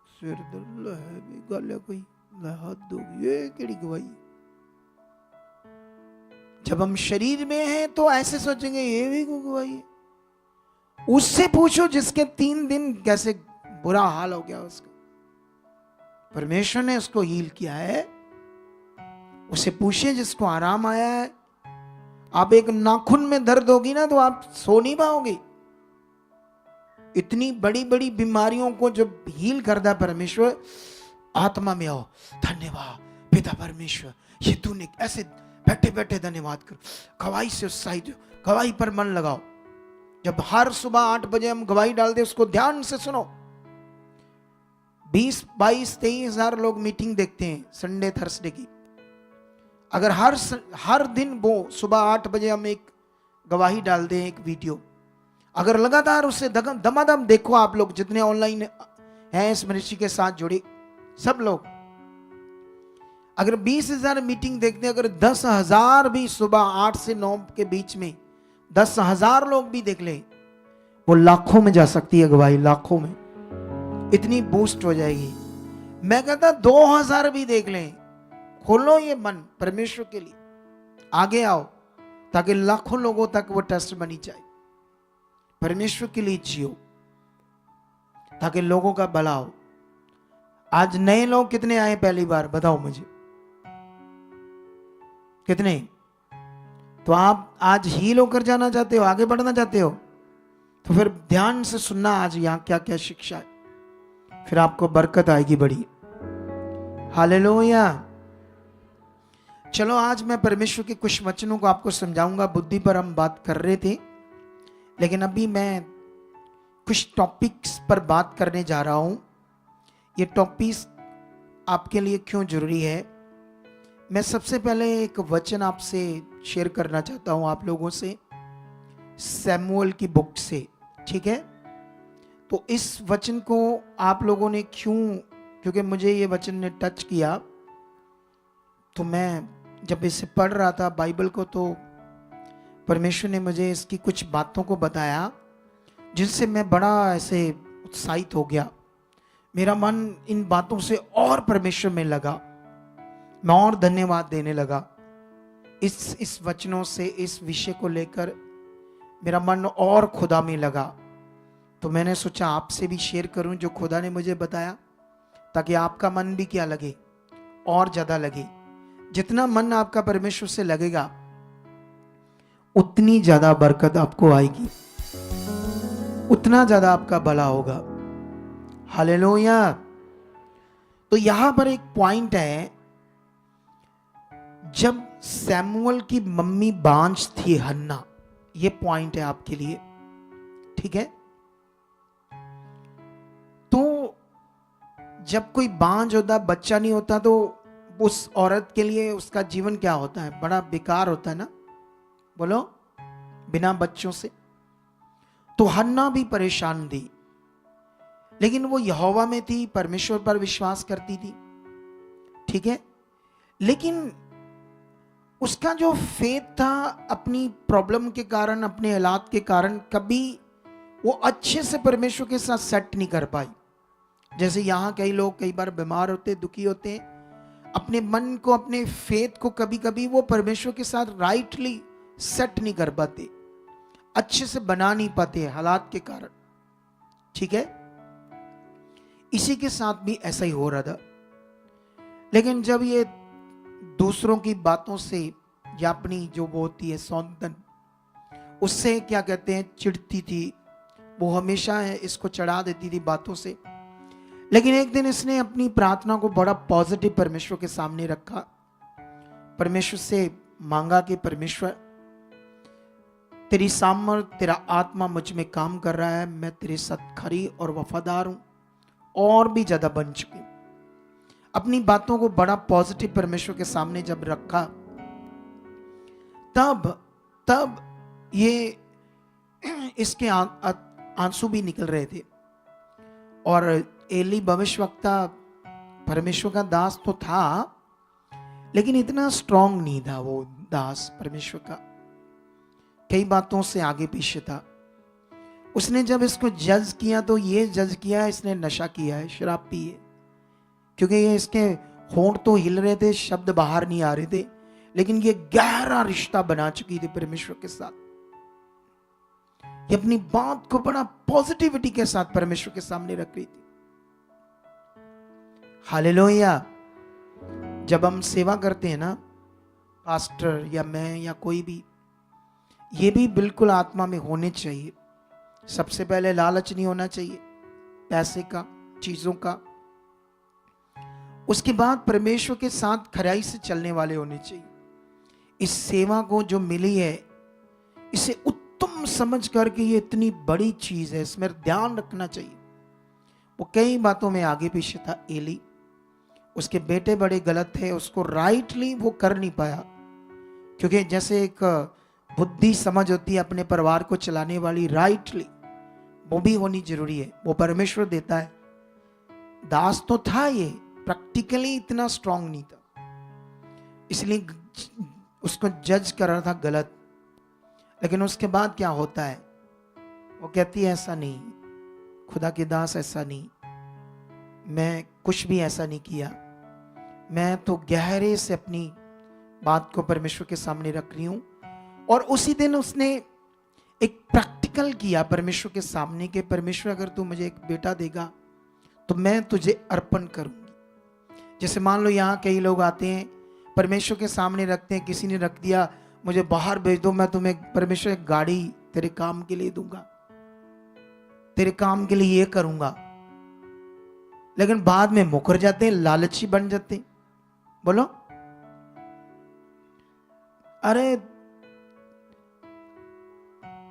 सिर दर्द है भी गल कोई हद होगी, ये केड़ी गवाही। जब हम शरीर में हैं तो ऐसे सोचेंगे ये भी कोई गवाही है। उससे पूछो जिसके 3 दिन कैसे बुरा हाल हो गया उसका, परमेश्वर ने उसको हील किया है। उसे पूछिए जिसको आराम आया है। आप एक नाखून में दर्द होगी ना तो आप सो नहीं पाओगे। इतनी बड़ी बड़ी बीमारियों को जब हील करता परमेश्वर, आत्मा में आओ, धन्यवाद पिता परमेश्वर, ये तूने ऐसे बैठे बैठे धन्यवाद करो, गवाही से उत्साहित हो, गवाही पर मन लगाओ। जब हर सुबह 8 बजे हम गवाही डालते उसको ध्यान से सुनो। 20, 22, 23 हजार लोग मीटिंग देखते हैं संडे थर्सडे की। अगर हर दिन वो सुबह 8 बजे हम एक गवाही डाल दें, एक वीडियो, अगर लगातार उससे दमादम देखो, आप लोग जितने ऑनलाइन हैं इस मिनिस्ट्री के साथ जुड़े सब लोग, अगर 20,000 मीटिंग देखते हैं, अगर 10,000 भी सुबह 8 से 9 के बीच में 10,000 लोग भी देख लें, वो लाखों में जा सकती है गवाही, लाखों में इतनी बूस्ट हो जाएगी। मैं कहता 2,000 भी देख लें, खोलो ये मन परमेश्वर के लिए, आगे आओ ताकि लाखों लोगों तक वो टेस्ट बनी जाए। परमेश्वर के लिए जियो ताकि लोगों का भला हो। आज नए लोग कितने आए पहली बार, बताओ मुझे कितने? तो आप आज हील होकर जाना चाहते हो, आगे बढ़ना चाहते हो, तो फिर ध्यान से सुनना आज यहां क्या क्या शिक्षा है, फिर आपको बरकत आएगी बड़ी। हालेलुया। चलो आज मैं परमेश्वर के कुछ वचनों को आपको समझाऊंगा। बुद्धि पर हम बात कर रहे थे, लेकिन अभी मैं कुछ टॉपिक्स पर बात करने जा रहा हूं। ये टॉपिक्स आपके लिए क्यों जरूरी है, मैं सबसे पहले एक वचन आपसे शेयर करना चाहता हूं आप लोगों से, सैमुअल की बुक से, ठीक है? तो इस वचन को आप लोगों ने क्योंकि मुझे ये वचन ने टच किया, तो मैं जब इसे पढ़ रहा था बाइबल को, तो परमेश्वर ने मुझे इसकी कुछ बातों को बताया जिनसे मैं बड़ा ऐसे उत्साहित हो गया। मेरा मन इन बातों से और परमेश्वर में लगा, मैं और धन्यवाद देने लगा। इस वचनों से, इस विषय को लेकर मेरा मन और खुदा में लगा। तो मैंने सोचा आपसे भी शेयर करूं जो खुदा ने मुझे बताया, ताकि आपका मन भी क्या लगे, और ज्यादा लगे। जितना मन आपका परमेश्वर से लगेगा उतनी ज्यादा बरकत आपको आएगी, उतना ज्यादा आपका भला होगा। हालेलुया। तो यहां पर एक पॉइंट है, जब सैमुअल की मम्मी बांझ थी हन्ना, ये पॉइंट है आपके लिए, ठीक है। तो जब कोई बांझ होता, बच्चा नहीं होता, तो उस औरत के लिए उसका जीवन क्या होता है, बड़ा बेकार होता है ना, बोलो, बिना बच्चों से। तो हन्ना भी परेशान थी, लेकिन वो यहोवा में थी, परमेश्वर पर विश्वास करती थी, ठीक है। लेकिन उसका जो फेथ था, अपनी प्रॉब्लम के कारण, अपने हालात के कारण, कभी वो अच्छे से परमेश्वर के साथ सेट नहीं कर पाई। जैसे यहां कई लोग कई बार बीमार होते, दुखी होते हैं, अपने मन को, अपने फेथ को कभी कभी वो परमेश्वर के साथ राइटली सेट नहीं कर पाते, अच्छे से बना नहीं पाते हालात के कारण, ठीक है। इसी के साथ भी ऐसा ही हो रहा था। लेकिन जब ये दूसरों की बातों से, या अपनी जो वो होती है सौंदन, उससे क्या कहते हैं, चिढ़ती थी, वो हमेशा इसको चढ़ा देती थी बातों से। लेकिन एक दिन इसने अपनी प्रार्थना को बड़ा पॉजिटिव परमेश्वर के सामने रखा, परमेश्वर से मांगा कि परमेश्वर, तेरी सामर्थ, तेरा आत्मा मुझ में काम कर रहा है, मैं तेरे साथ खरी और वफादार हूं, और भी ज्यादा बन चुकी। अपनी बातों को बड़ा पॉजिटिव परमेश्वर के सामने जब रखा, तब ये इसके आंसू भी निकल रहे थे। और एली भविष्यवक्ता परमेश्वर का दास तो था, लेकिन इतना स्ट्रांग नहीं था वो दास परमेश्वर का, कई बातों से आगे पीछे था। उसने जब इसको जज किया, तो ये जज किया इसने नशा किया है, शराब पी है, क्योंकि ये इसके होंठ तो हिल रहे थे, शब्द बाहर नहीं आ रहे थे, लेकिन ये गहरा रिश्ता बना चुकी थी परमेश्वर के साथ। ये अपनी बात को बड़ा पॉजिटिविटी के साथ परमेश्वर के सामने रख रही थी। हालेलुया। जब हम सेवा करते हैं ना, पास्टर या मैं या कोई भी, ये भी बिल्कुल आत्मा में होने चाहिए। सबसे पहले लालच नहीं होना चाहिए पैसे का, चीजों का। उसके बाद परमेश्वर के साथ खराई से चलने वाले होने चाहिए। इस सेवा को जो मिली है, इसे उत्तम समझ करके, ये इतनी बड़ी चीज है, इसमें ध्यान रखना चाहिए। वो कई बातों में आगे पीछे था एली, उसके बेटे बड़े गलत थे, उसको राइटली वो कर नहीं पाया, क्योंकि जैसे एक बुद्धि समझ होती है अपने परिवार को चलाने वाली, राइटली वो भी होनी जरूरी है, वो परमेश्वर देता है। दास तो था ये, प्रैक्टिकली इतना स्ट्रांग नहीं था, इसलिए उसको जज कर रहा था गलत। लेकिन उसके बाद क्या होता है, वो कहती है ऐसा नहीं, खुदा के दास ऐसा नहीं, मैं कुछ भी ऐसा नहीं किया, मैं तो गहरे से अपनी बात को परमेश्वर के सामने रख रही हूं। और उसी दिन उसने एक प्रैक्टिकल किया परमेश्वर के सामने के, परमेश्वर अगर तू मुझे एक बेटा देगा तो मैं तुझे अर्पण करूंगी। जैसे मान लो यहाँ कई लोग आते हैं, परमेश्वर के सामने रखते हैं, किसी ने रख दिया मुझे बाहर भेज दो, मैं तुम्हें परमेश्वर एक गाड़ी तेरे काम के लिए दूंगा, तेरे काम के लिए ये करूंगा, लेकिन बाद में मुकर जाते हैं, लालची बन जाते हैं। बोलो, अरे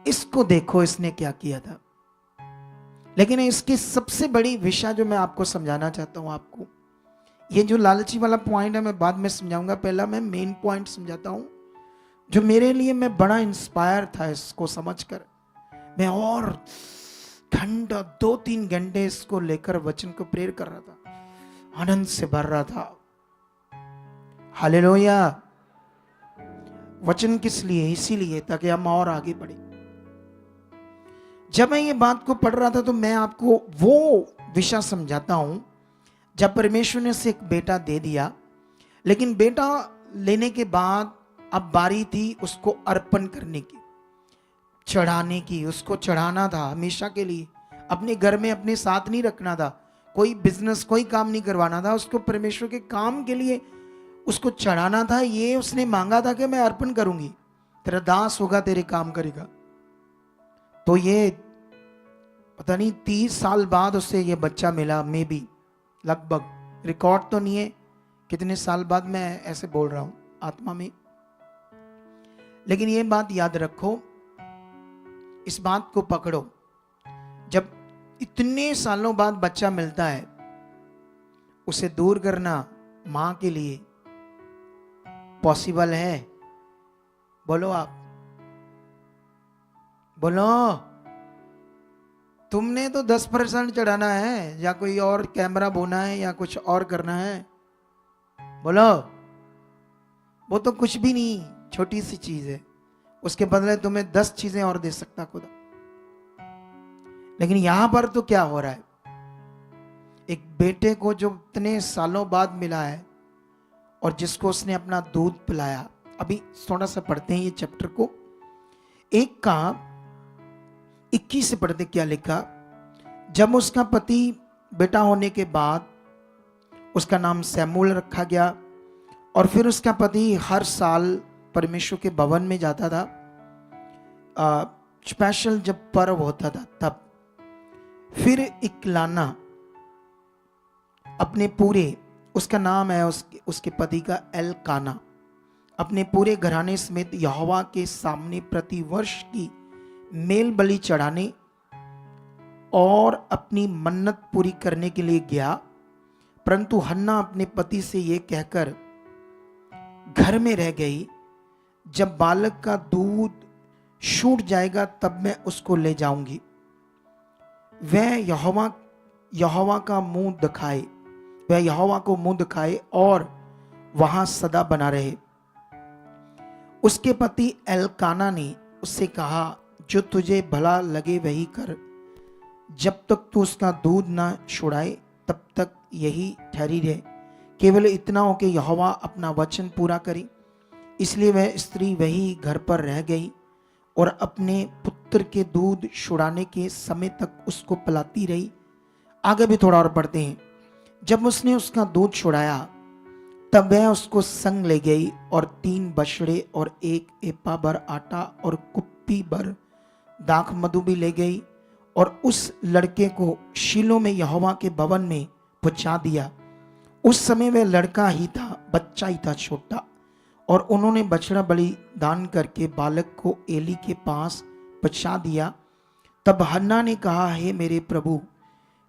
इसको देखो इसने क्या किया था। लेकिन इसकी सबसे बड़ी विषय जो मैं आपको समझाना चाहता हूं, आपको ये जो लालची वाला पॉइंट है मैं बाद में समझाऊंगा, पहला मैं मेन पॉइंट समझाता हूं, जो मेरे लिए मैं बड़ा इंस्पायर था इसको समझकर। मैं और घंटा 2-3 घंटे इसको लेकर वचन को प्रेयर कर रहा था, आनंद से भर रहा था। हालेलुया। वचन किस लिए? इसीलिए ताकि हम और आगे बढ़े। जब मैं ये बात को पढ़ रहा था तो मैं आपको वो विषय समझाता हूं, जब परमेश्वर ने उसे एक बेटा दे दिया, लेकिन बेटा लेने के बाद अब बारी थी उसको अर्पण करने की, चढ़ाने की। उसको चढ़ाना था हमेशा के लिए, अपने घर में अपने साथ नहीं रखना था, कोई बिजनेस कोई काम नहीं करवाना था उसको, परमेश्वर के काम के लिए उसको चढ़ाना था। ये उसने मांगा था कि मैं अर्पण करूंगी, तेरा दास होगा, तेरे काम करेगा। तो ये पता नहीं 30 साल बाद उसे ये बच्चा मिला, मे बी, लगभग, रिकॉर्ड तो नहीं है कितने साल बाद, मैं ऐसे बोल रहा हूं आत्मा में। लेकिन ये बात याद रखो, इस बात को पकड़ो, जब इतने सालों बाद बच्चा मिलता है, उसे दूर करना मां के लिए पॉसिबल है? बोलो आप, बोलो। तुमने तो 10% चढ़ाना है, या कोई और कैमरा बोना है, या कुछ और करना है? बोलो। वो तो कुछ भी नहीं, छोटी सी चीज है, उसके बदले तुम्हें 10 चीजें और दे सकता खुदा। लेकिन यहां पर तो क्या हो रहा है, एक बेटे को जो इतने सालों बाद मिला है और जिसको उसने अपना दूध पिलाया। अभी थोड़ा सा पढ़ते हैं ये चैप्टर को, 1 का 21 से पढ़ते क्या लिखा। जब उसका पति बेटा होने के बाद उसका नाम सैमुअल रखा गया, और फिर उसका पति हर साल परमेश्वर के भवन में जाता था, स्पेशल जब पर्व होता था तब। फिर इकलाना अपने पूरे, उसका नाम है उसके पति का एलकाना, अपने पूरे घराने समेत यहोवा के सामने प्रतिवर्ष की मेल बलि चढ़ाने और अपनी मन्नत पूरी करने के लिए गया। परंतु हन्ना अपने पति से यह कहकर घर में रह गई, जब बालक का दूध छूट जाएगा तब मैं उसको ले जाऊंगी, वह यहोवा का मुंह दिखाए, वह यहोवा को मुंह दिखाए और वहां सदा बना रहे। उसके पति एलकाना ने उससे कहा, जो तुझे भला लगे वही कर, जब तक तू उसका दूध ना छुड़ाए तब तक यही ठहरी रहे, केवल इतना हो कि यहोवा अपना वचन पूरा करे। इसलिए वह स्त्री वही घर पर रह गई और अपने पुत्र के दूध छुड़ाने के समय तक उसको पिलाती रही। आगे भी थोड़ा और पढ़ते हैं। जब उसने उसका दूध छुड़ाया तब वह उसको संग ले गई और 3 बछड़े और 1 एपा भर आटा और कुप्पी भर दाख मधु भी ले गई और उस लड़के को शीलो में यहोवा के भवन में पहुंचा दिया। उस समय वह लड़का ही था, बच्चा ही था छोटा, और उन्होंने बछड़ा बलिदान करके बालक को एली के पास पहुंचा दिया। तब हन्ना ने कहा, हे मेरे प्रभु,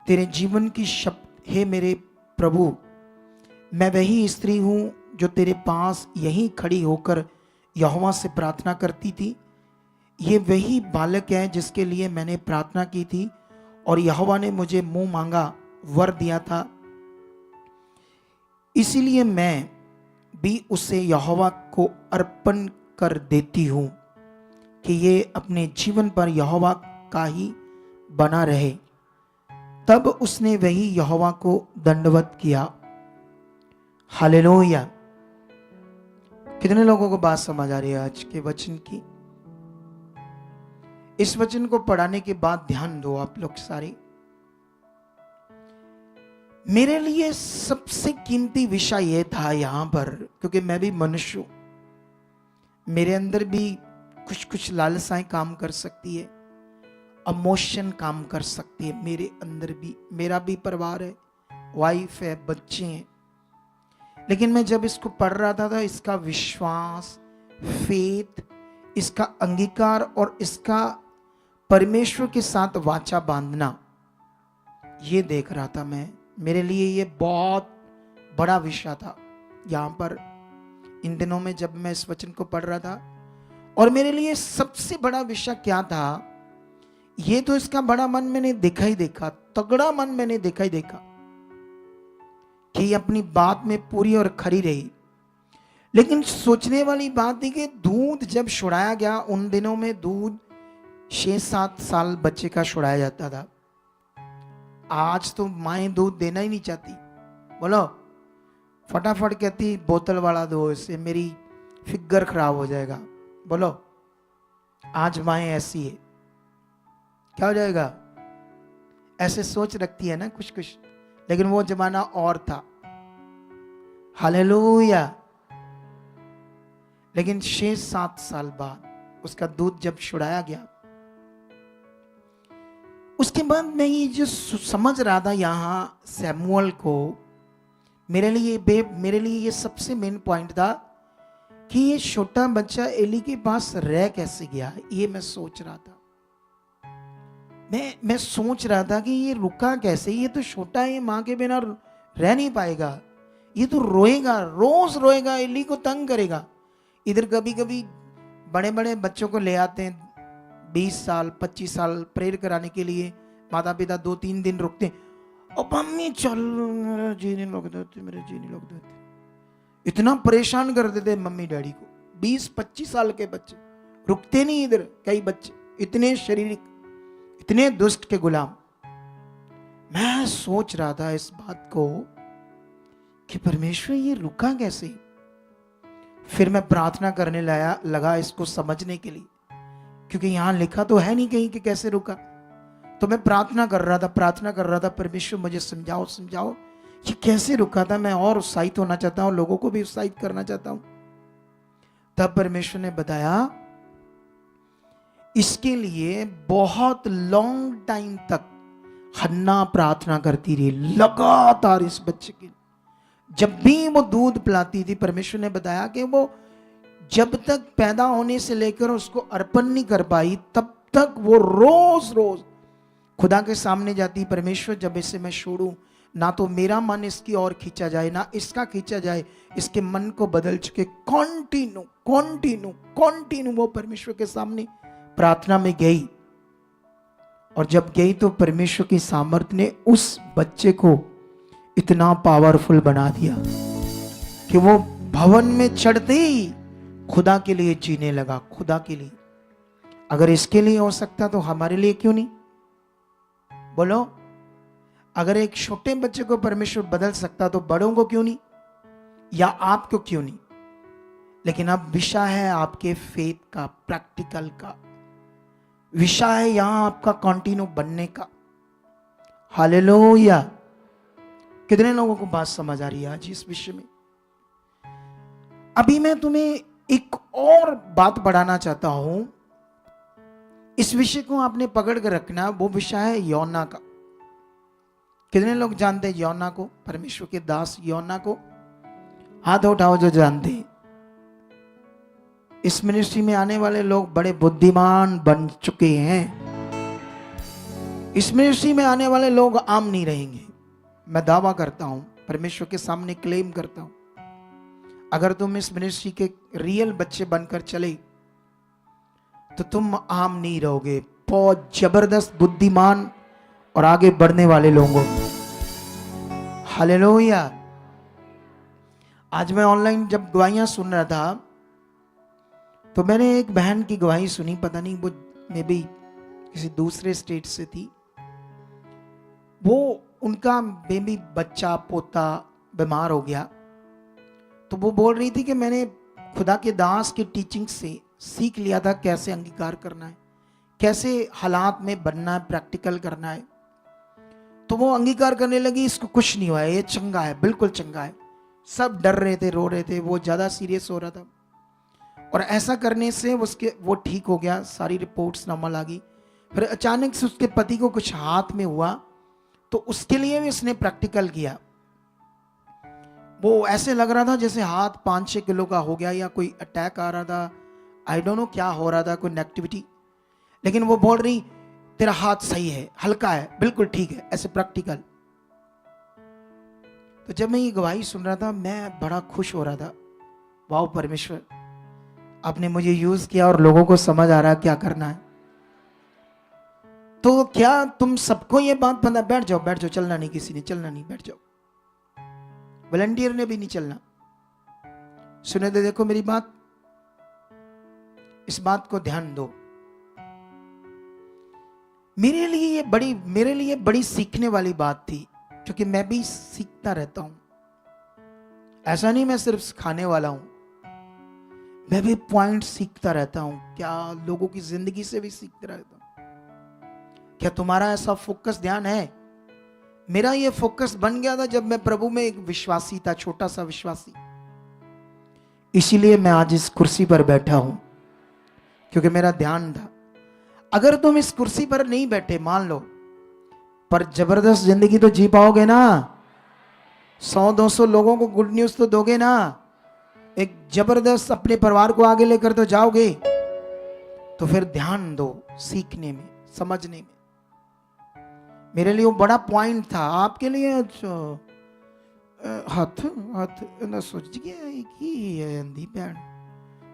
तेरे जीवन की शपथ, हे मेरे प्रभु, मैं वही स्त्री हूं जो तेरे पास यहीं खड़ी होकर यहोवा से प्रार्थना करती थी। ये वही बालक है जिसके लिए मैंने प्रार्थना की थी और यहोवा ने मुझे मुंह मांगा वर दिया था। इसीलिए मैं भी उसे यहोवा को अर्पण कर देती हूं कि ये अपने जीवन पर यहोवा का ही बना रहे। तब उसने वही यहोवा को दंडवत किया। हालेलुया। कितने लोगों को बात समझ आ रही है आज के वचन की? इस वचन को पढ़ाने के बाद ध्यान दो आप लोग सारे। मेरे लिए सबसे कीमती विषय यह था यहां पर, क्योंकि मैं भी मनुष्य हूं, मेरे अंदर भी कुछ कुछ लालसाएं काम कर सकती है, इमोशन काम कर सकती है। मेरे अंदर भी, मेरा भी परिवार है, वाइफ है, बच्चे हैं। लेकिन मैं जब इसको पढ़ रहा था इसका विश्वास, फेथ, इसका अंगीकार और इसका परमेश्वर के साथ वाचा बांधना, ये देख रहा था मैं। मेरे लिए ये बहुत बड़ा विषय था यहां पर इन दिनों में जब मैं इस वचन को पढ़ रहा था। और मेरे लिए सबसे बड़ा विषय क्या था, ये तो इसका बड़ा मन मैंने देखा ही देखा, तगड़ा मन मैंने देखा ही देखा कि ये अपनी बात में पूरी और खरी रही। लेकिन सोचने वाली बात थी कि दूध जब छुड़ाया गया, उन दिनों में दूध 6-7 साल बच्चे का छुड़ाया जाता था। आज तो माएं दूध देना ही नहीं चाहती। बोलो, फटाफट कहती बोतल वाला दो, इससे मेरी फिगर खराब हो जाएगा। बोलो, आज माएं ऐसी है, क्या हो जाएगा? ऐसे सोच रखती है ना कुछ कुछ। लेकिन वो जमाना और था। हालेलुया। लेकिन 6-7 साल बाद उसका दूध जब छुड़ाया गया, उसके बाद मैं ये जो समझ रहा था यहाँ सैमुअल को, मेरे लिए ये सबसे मेन पॉइंट था कि ये छोटा बच्चा एली के पास रह कैसे गया। ये मैं सोच रहा था, मैं सोच रहा था कि ये रुका कैसे, ये तो छोटा है, माँ के बिना रह नहीं पाएगा, ये तो रोएगा, रोज रोएगा, एली को तंग करेगा। इधर कभी कभी बड़े बड़े बच्चों को ले आते हैं 20 साल 25 साल प्रेयर कराने के लिए, माता पिता 2-3 दिन रुकते हैं, और मम्मी चल मेरा जी नहीं लगता, मेरे जी नहीं लगता, इतना परेशान कर देते मम्मी डैडी को। 20-25 साल के बच्चे रुकते नहीं इधर, कई बच्चे इतने शारीरिक, इतने दुष्ट के गुलाम। मैं सोच रहा था इस बात को कि परमेश्वर ये रुका कैसे। फिर मैं प्रार्थना करने लगा इसको समझने के लिए, क्योंकि यहां लिखा तो है नहीं कहीं कि कैसे रुका। तो मैं प्रार्थना कर रहा था, परमेश्वर मुझे समझाओ ये कैसे रुका था। मैं और उत्साहित होना चाहता हूं, लोगों को भी उत्साहित करना चाहता हूं। तब परमेश्वर ने बताया इसके लिए बहुत लॉन्ग टाइम तक हन्ना प्रार्थना करती रही, लगातार इस बच्चे के। जब भी वो दूध पिलाती थी, परमेश्वर ने बताया कि वो जब तक पैदा होने से लेकर उसको अर्पण नहीं कर पाई, तब तक वो रोज रोज खुदा के सामने जाती, परमेश्वर जब इसे मैं छोड़ूं, ना तो मेरा मन इसकी ओर खींचा जाए, ना इसका खींचा जाए, इसके मन को बदल चुके। कॉन्टिन्यू वो परमेश्वर के सामने प्रार्थना में गई। और जब गई तो परमेश्वर की सामर्थ ने उस बच्चे को इतना पावरफुल बना दिया कि वो भवन में चढ़ते ही खुदा के लिए जीने लगा, खुदा के लिए। अगर इसके लिए हो सकता तो हमारे लिए क्यों नहीं? बोलो, अगर एक छोटे बच्चे को परमेश्वर बदल सकता तो बड़ों को क्यों नहीं, या आपको क्यों नहीं? लेकिन अब विषय है आपके फेथ का, प्रैक्टिकल का विषय है यहां आपका कंटिन्यू बनने का। हालेलुया। कितने लोगों को बात समझ आ रही है आज इस विषय में? अभी मैं तुम्हें एक और बात बढ़ाना चाहता हूं। इस विषय को आपने पकड़ कर रखना। वो विषय है योना का। कितने लोग जानते हैं योना को, परमेश्वर के दास योना को? हाथ उठाओ जो जानते हैं। इस मिनिस्ट्री में आने वाले लोग बड़े बुद्धिमान बन चुके हैं। इस मिनिस्ट्री में आने वाले लोग आम नहीं रहेंगे। मैं दावा करता हूं, परमेश्वर के सामने क्लेम करता हूं, अगर तुम इस मिनिस्ट्री के रियल बच्चे बनकर चले तो तुम आम नहीं रहोगे। बहुत जबरदस्त बुद्धिमान और आगे बढ़ने वाले लोगों। हालेलुया। आज मैं ऑनलाइन जब गवाहियां सुन रहा था तो मैंने एक बहन की गवाही सुनी, पता नहीं वो मे बी किसी दूसरे स्टेट से थी। वो उनका बेबी बच्चा पोता बीमार हो गया, तो वो बोल रही थी कि मैंने खुदा के दास की टीचिंग से सीख लिया था कैसे अंगीकार करना है, कैसे हालात में बनना है, प्रैक्टिकल करना है। तो वो अंगीकार करने लगी, इसको कुछ नहीं हुआ है, ये चंगा है, बिल्कुल चंगा है। सब डर रहे थे, रो रहे थे, वो ज्यादा सीरियस हो रहा था। और ऐसा करने से वो ठीक हो गया, सारी रिपोर्ट्स नॉर्मल आ गई। फिर अचानक से उसके पति को कुछ हाथ में हुआ, तो उसके लिए भी उसने प्रैक्टिकल किया। वो ऐसे लग रहा था जैसे हाथ 5-6 किलो का हो गया, या कोई अटैक आ रहा था, आई डोंट नो क्या हो रहा था, कोई नेगेटिविटी। लेकिन वो बोल रही तेरा हाथ सही है, हल्का है, बिल्कुल ठीक है, ऐसे प्रैक्टिकल। तो जब मैं ये गवाही सुन रहा था मैं बड़ा खुश हो रहा था। वाह परमेश्वर, आपने मुझे यूज किया और लोगों को समझ आ रहा है क्या करना है। तो क्या तुम सबको ये बात पता? बैठ जाओ, चलना नहीं, किसी ने चलना नहीं, बैठ जाओ। वॉलंटियर ने भी नहीं चलना। सुने दे, देखो मेरी बात, इस बात को ध्यान दो। मेरे लिए बड़ी सीखने वाली बात थी, क्योंकि मैं भी सीखता रहता हूं। ऐसा नहीं मैं सिर्फ सिखाने वाला हूं, मैं भी पॉइंट सीखता रहता हूं। क्या लोगों की जिंदगी से भी सीखता रहता हूं। क्या तुम्हारा ऐसा फोकस ध्यान है? मेरा ये फोकस बन गया था जब मैं प्रभु में एक विश्वासी था, छोटा सा विश्वासी। इसीलिए मैं आज इस कुर्सी पर बैठा हूं। क्योंकि मेरा ध्यान था। अगर तुम इस कुर्सी पर नहीं बैठे मान लो, पर जबरदस्त जिंदगी तो जी पाओगे ना। 100-200 लोगों को गुड न्यूज तो दोगे ना। एक जबरदस्त अपने परिवार को आगे लेकर तो जाओगे। तो फिर ध्यान दो सीखने में, समझने में। मेरे लिए वो बड़ा पॉइंट था, आपके लिए हाथ हाथ ना सोच गया कि अंधी भैन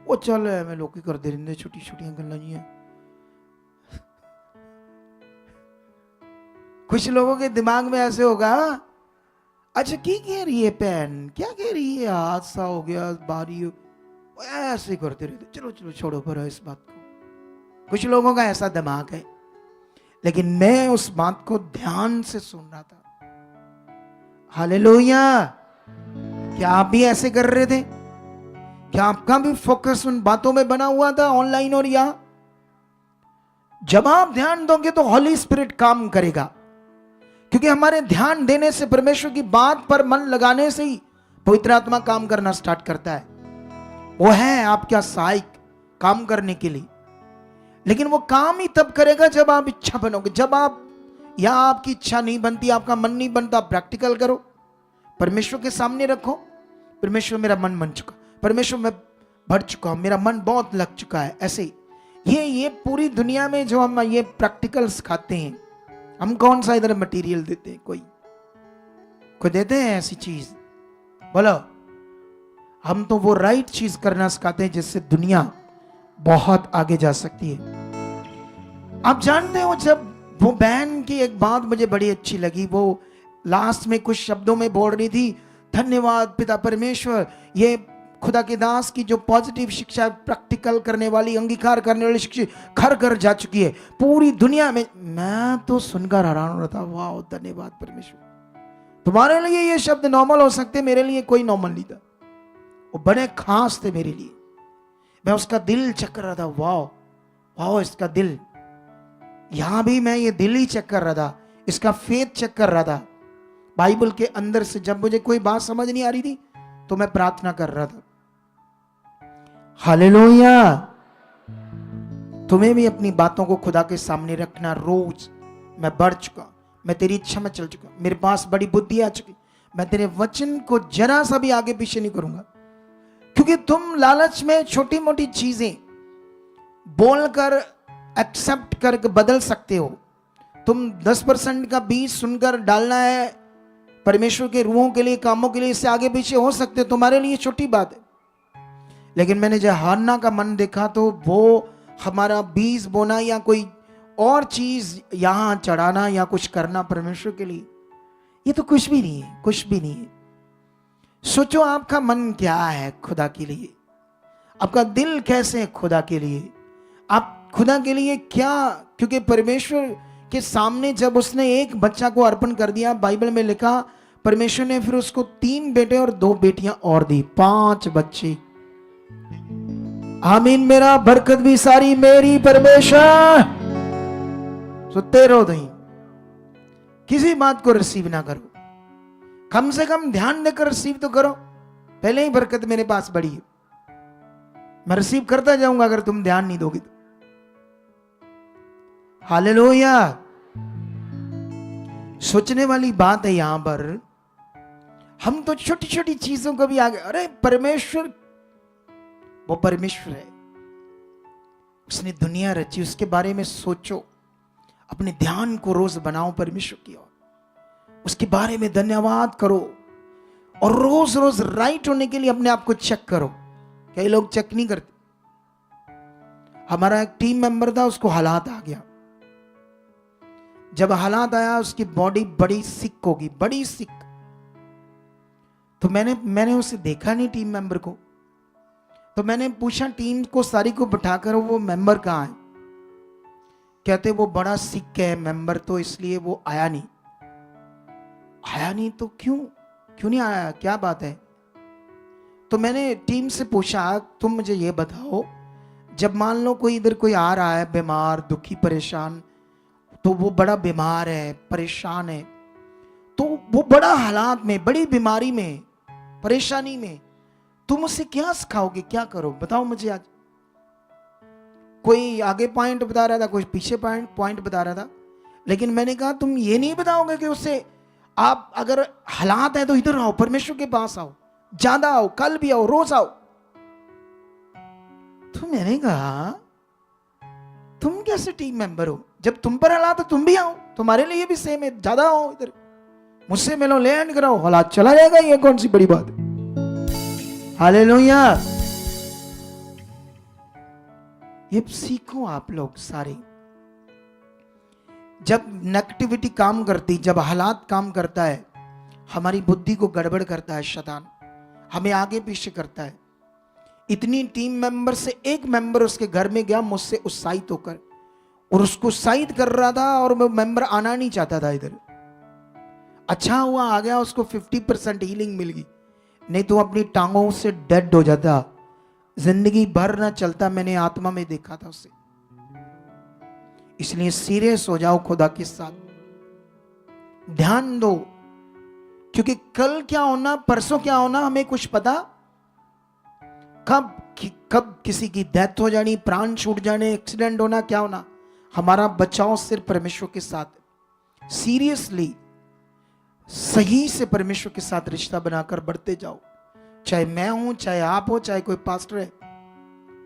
वो चल मैं लोग करते रहते छोटी छोटी गल्लां जी। कुछ लोगों के दिमाग में ऐसे होगा, अच्छा की कह रही है भैन, क्या कह रही है, हादसा हो गया बारी ऐसे करते रहते, चलो चलो छोड़ो पर इस बात को। कुछ लोगों का ऐसा दिमाग है। लेकिन मैं उस बात को ध्यान से सुन रहा था। हालेलुया। क्या आप भी ऐसे कर रहे थे? क्या आपका भी फोकस उन बातों में बना हुआ था, ऑनलाइन और यहां? जब आप ध्यान दोगे तो हॉली स्पिरिट काम करेगा, क्योंकि हमारे ध्यान देने से, परमेश्वर की बात पर मन लगाने से ही पवित्र आत्मा काम करना स्टार्ट करता है। वो है आपका सहायक काम करने के लिए। लेकिन वो काम ही तब करेगा जब आप इच्छा बनोगे। जब आप या आपकी इच्छा नहीं बनती, आपका मन नहीं बनता, प्रैक्टिकल करो, परमेश्वर के सामने रखो, परमेश्वर मेरा मन बन चुका, परमेश्वर मैं बढ़ चुका हूं, मेरा मन बहुत लग चुका है। ऐसे ये पूरी दुनिया में जो हम ये प्रैक्टिकल्स खाते हैं, हम कौन सा इधर मटेरियल देते हैं? कोई देते हैं ऐसी चीज? बोलो। हम तो वो राइट चीज करना सिखाते हैं जिससे दुनिया बहुत आगे जा सकती है। आप जानते हो, जब वो बहन की एक बात मुझे बड़ी अच्छी लगी, वो लास्ट में कुछ शब्दों में बोल रही थी, धन्यवाद पिता परमेश्वर, ये खुदा के दास की जो पॉजिटिव शिक्षा, प्रैक्टिकल करने वाली, अंगीकार करने वाली शिक्षा घर घर जा चुकी है पूरी दुनिया में। मैं तो सुनकर हैरान हो रहा था, वाह धन्यवाद परमेश्वर। तुम्हारे लिए ये शब्द नॉर्मल हो सकते, मेरे लिए कोई नॉर्मल नहीं था, वो बड़े खास थे मेरे लिए। मैं उसका दिल चेक कर रहा था, वाह वाह इसका दिल। यहां भी मैं ये दिल ही चेक कर रहा था, इसका फेथ चेक कर रहा था। बाइबल के अंदर से जब मुझे कोई बात समझ नहीं आ रही थी तो मैं प्रार्थना कर रहा था। हालेलुया। तुम्हें भी अपनी बातों को खुदा के सामने रखना। रोज मैं बढ़ चुका, मैं तेरी इच्छा में चल चुका, मेरे पास बड़ी बुद्धि आ चुकी, मैं तेरे वचन को जरा सा भी आगे पीछे नहीं करूंगा। क्योंकि तुम लालच में छोटी मोटी चीजें बोलकर एक्सेप्ट करके बदल सकते हो। तुम 10% का बीज सुनकर डालना है परमेश्वर के रूहों के लिए, कामों के लिए, इससे आगे पीछे हो सकते हो, तुम्हारे लिए छोटी बात है। लेकिन मैंने जब हान्ना का मन देखा तो वो हमारा बीज बोना या कोई और चीज यहां चढ़ाना या कुछ करना परमेश्वर के लिए, ये तो कुछ भी नहीं है, कुछ भी नहीं है। सोचो आपका मन क्या है खुदा के लिए, आपका दिल कैसे है खुदा के लिए, आप खुदा के लिए क्या। क्योंकि परमेश्वर के सामने जब उसने एक बच्चा को अर्पण कर दिया, बाइबल में लिखा परमेश्वर ने फिर उसको 3 बेटे और 2 बेटियां और दी, 5 बच्चे। आमीन। मेरा बरकत भी सारी मेरी परमेश्वर। सुते रहो, नहीं किसी बात को रिसीव ना करो, कम से कम ध्यान देकर रिसीव तो करो। पहले ही बरकत मेरे पास बड़ी है, मैं रिसीव करता जाऊंगा अगर तुम ध्यान नहीं दोगे तो। हालेलुया। सोचने वाली बात है यहां पर, हम तो छोटी छोटी चीजों को भी आगे, अरे परमेश्वर, वो परमेश्वर है, उसने दुनिया रची, उसके बारे में सोचो, अपने ध्यान को रोज बनाओ परमेश्वर की ओर, उसके बारे में धन्यवाद करो, और रोज रोज राइट होने के लिए अपने आप को चेक करो। कई लोग चेक नहीं करते। हमारा एक टीम मेंबर था, उसको हालात आ गया। जब हालात आया उसकी बॉडी बड़ी सिक होगी, बड़ी सिक। तो मैंने उसे देखा नहीं टीम मेंबर को, तो मैंने पूछा टीम को सारी को बिठाकर, वो मेंबर कहाँ है? कहते वो बड़ा सिक है मेंबर, तो इसलिए वो आया नहीं। आया नहीं तो क्यों नहीं आया, क्या बात है? तो मैंने टीम से पूछा, तुम मुझे ये बताओ, जब मान लो कोई इधर कोई आ रहा है बीमार, दुखी, परेशान, तो वो बड़ा बीमार है, परेशान है, तो वो बड़ा हालात में, बड़ी बीमारी में, परेशानी में, तुम उसे क्या सिखाओगे, क्या करो, बताओ मुझे आज। कोई आगे पॉइंट बता रहा था, कोई पीछे पॉइंट बता रहा था, लेकिन मैंने कहा तुम ये नहीं बताओगे कि उससे आप अगर हालात है तो इधर आओ, परमेश्वर के पास आओ, ज्यादा आओ, कल भी आओ, रोज आओ। तो मैंने कहा तुम कैसे टीम मेंबर हो? जब तुम पर हालात तो तुम भी आओ, तुम्हारे लिए भी सेम है, ज्यादा आओ, इधर मुझसे मिलो, लैंड कराओ, हालात चला जाएगा, ये कौन सी बड़ी बात है। हालेलुया। ये सीखो आप लोग सारे। जब नेगेटिविटी काम करती, जब हालात काम करता है, हमारी बुद्धि को गड़बड़ करता है शैतान, हमें आगे पीछे करता है। इतनी टीम मेंबर से एक मेंबर उसके घर में गया मुझसे उत्साहित होकर, और उसको उत्साहित कर रहा था, और वो मेंबर आना नहीं चाहता था इधर। अच्छा हुआ आ गया, उसको 50% हीलिंग मिल गई, नहीं तो अपनी टांगों से डेड हो जाता, जिंदगी भर ना चलता। मैंने आत्मा में देखा था उसे। इसलिए सीरियस हो जाओ खुदा के साथ, ध्यान दो, क्योंकि कल क्या होना, परसों क्या होना, हमें कुछ पता। कब किसी की डेथ हो जानी, प्राण छूट जाने, एक्सीडेंट होना, क्या होना। हमारा बचाव सिर्फ परमेश्वर के साथ। सीरियसली सही से परमेश्वर के साथ रिश्ता बनाकर बढ़ते जाओ। चाहे मैं हूं, चाहे आप हो, चाहे कोई पास्टर है,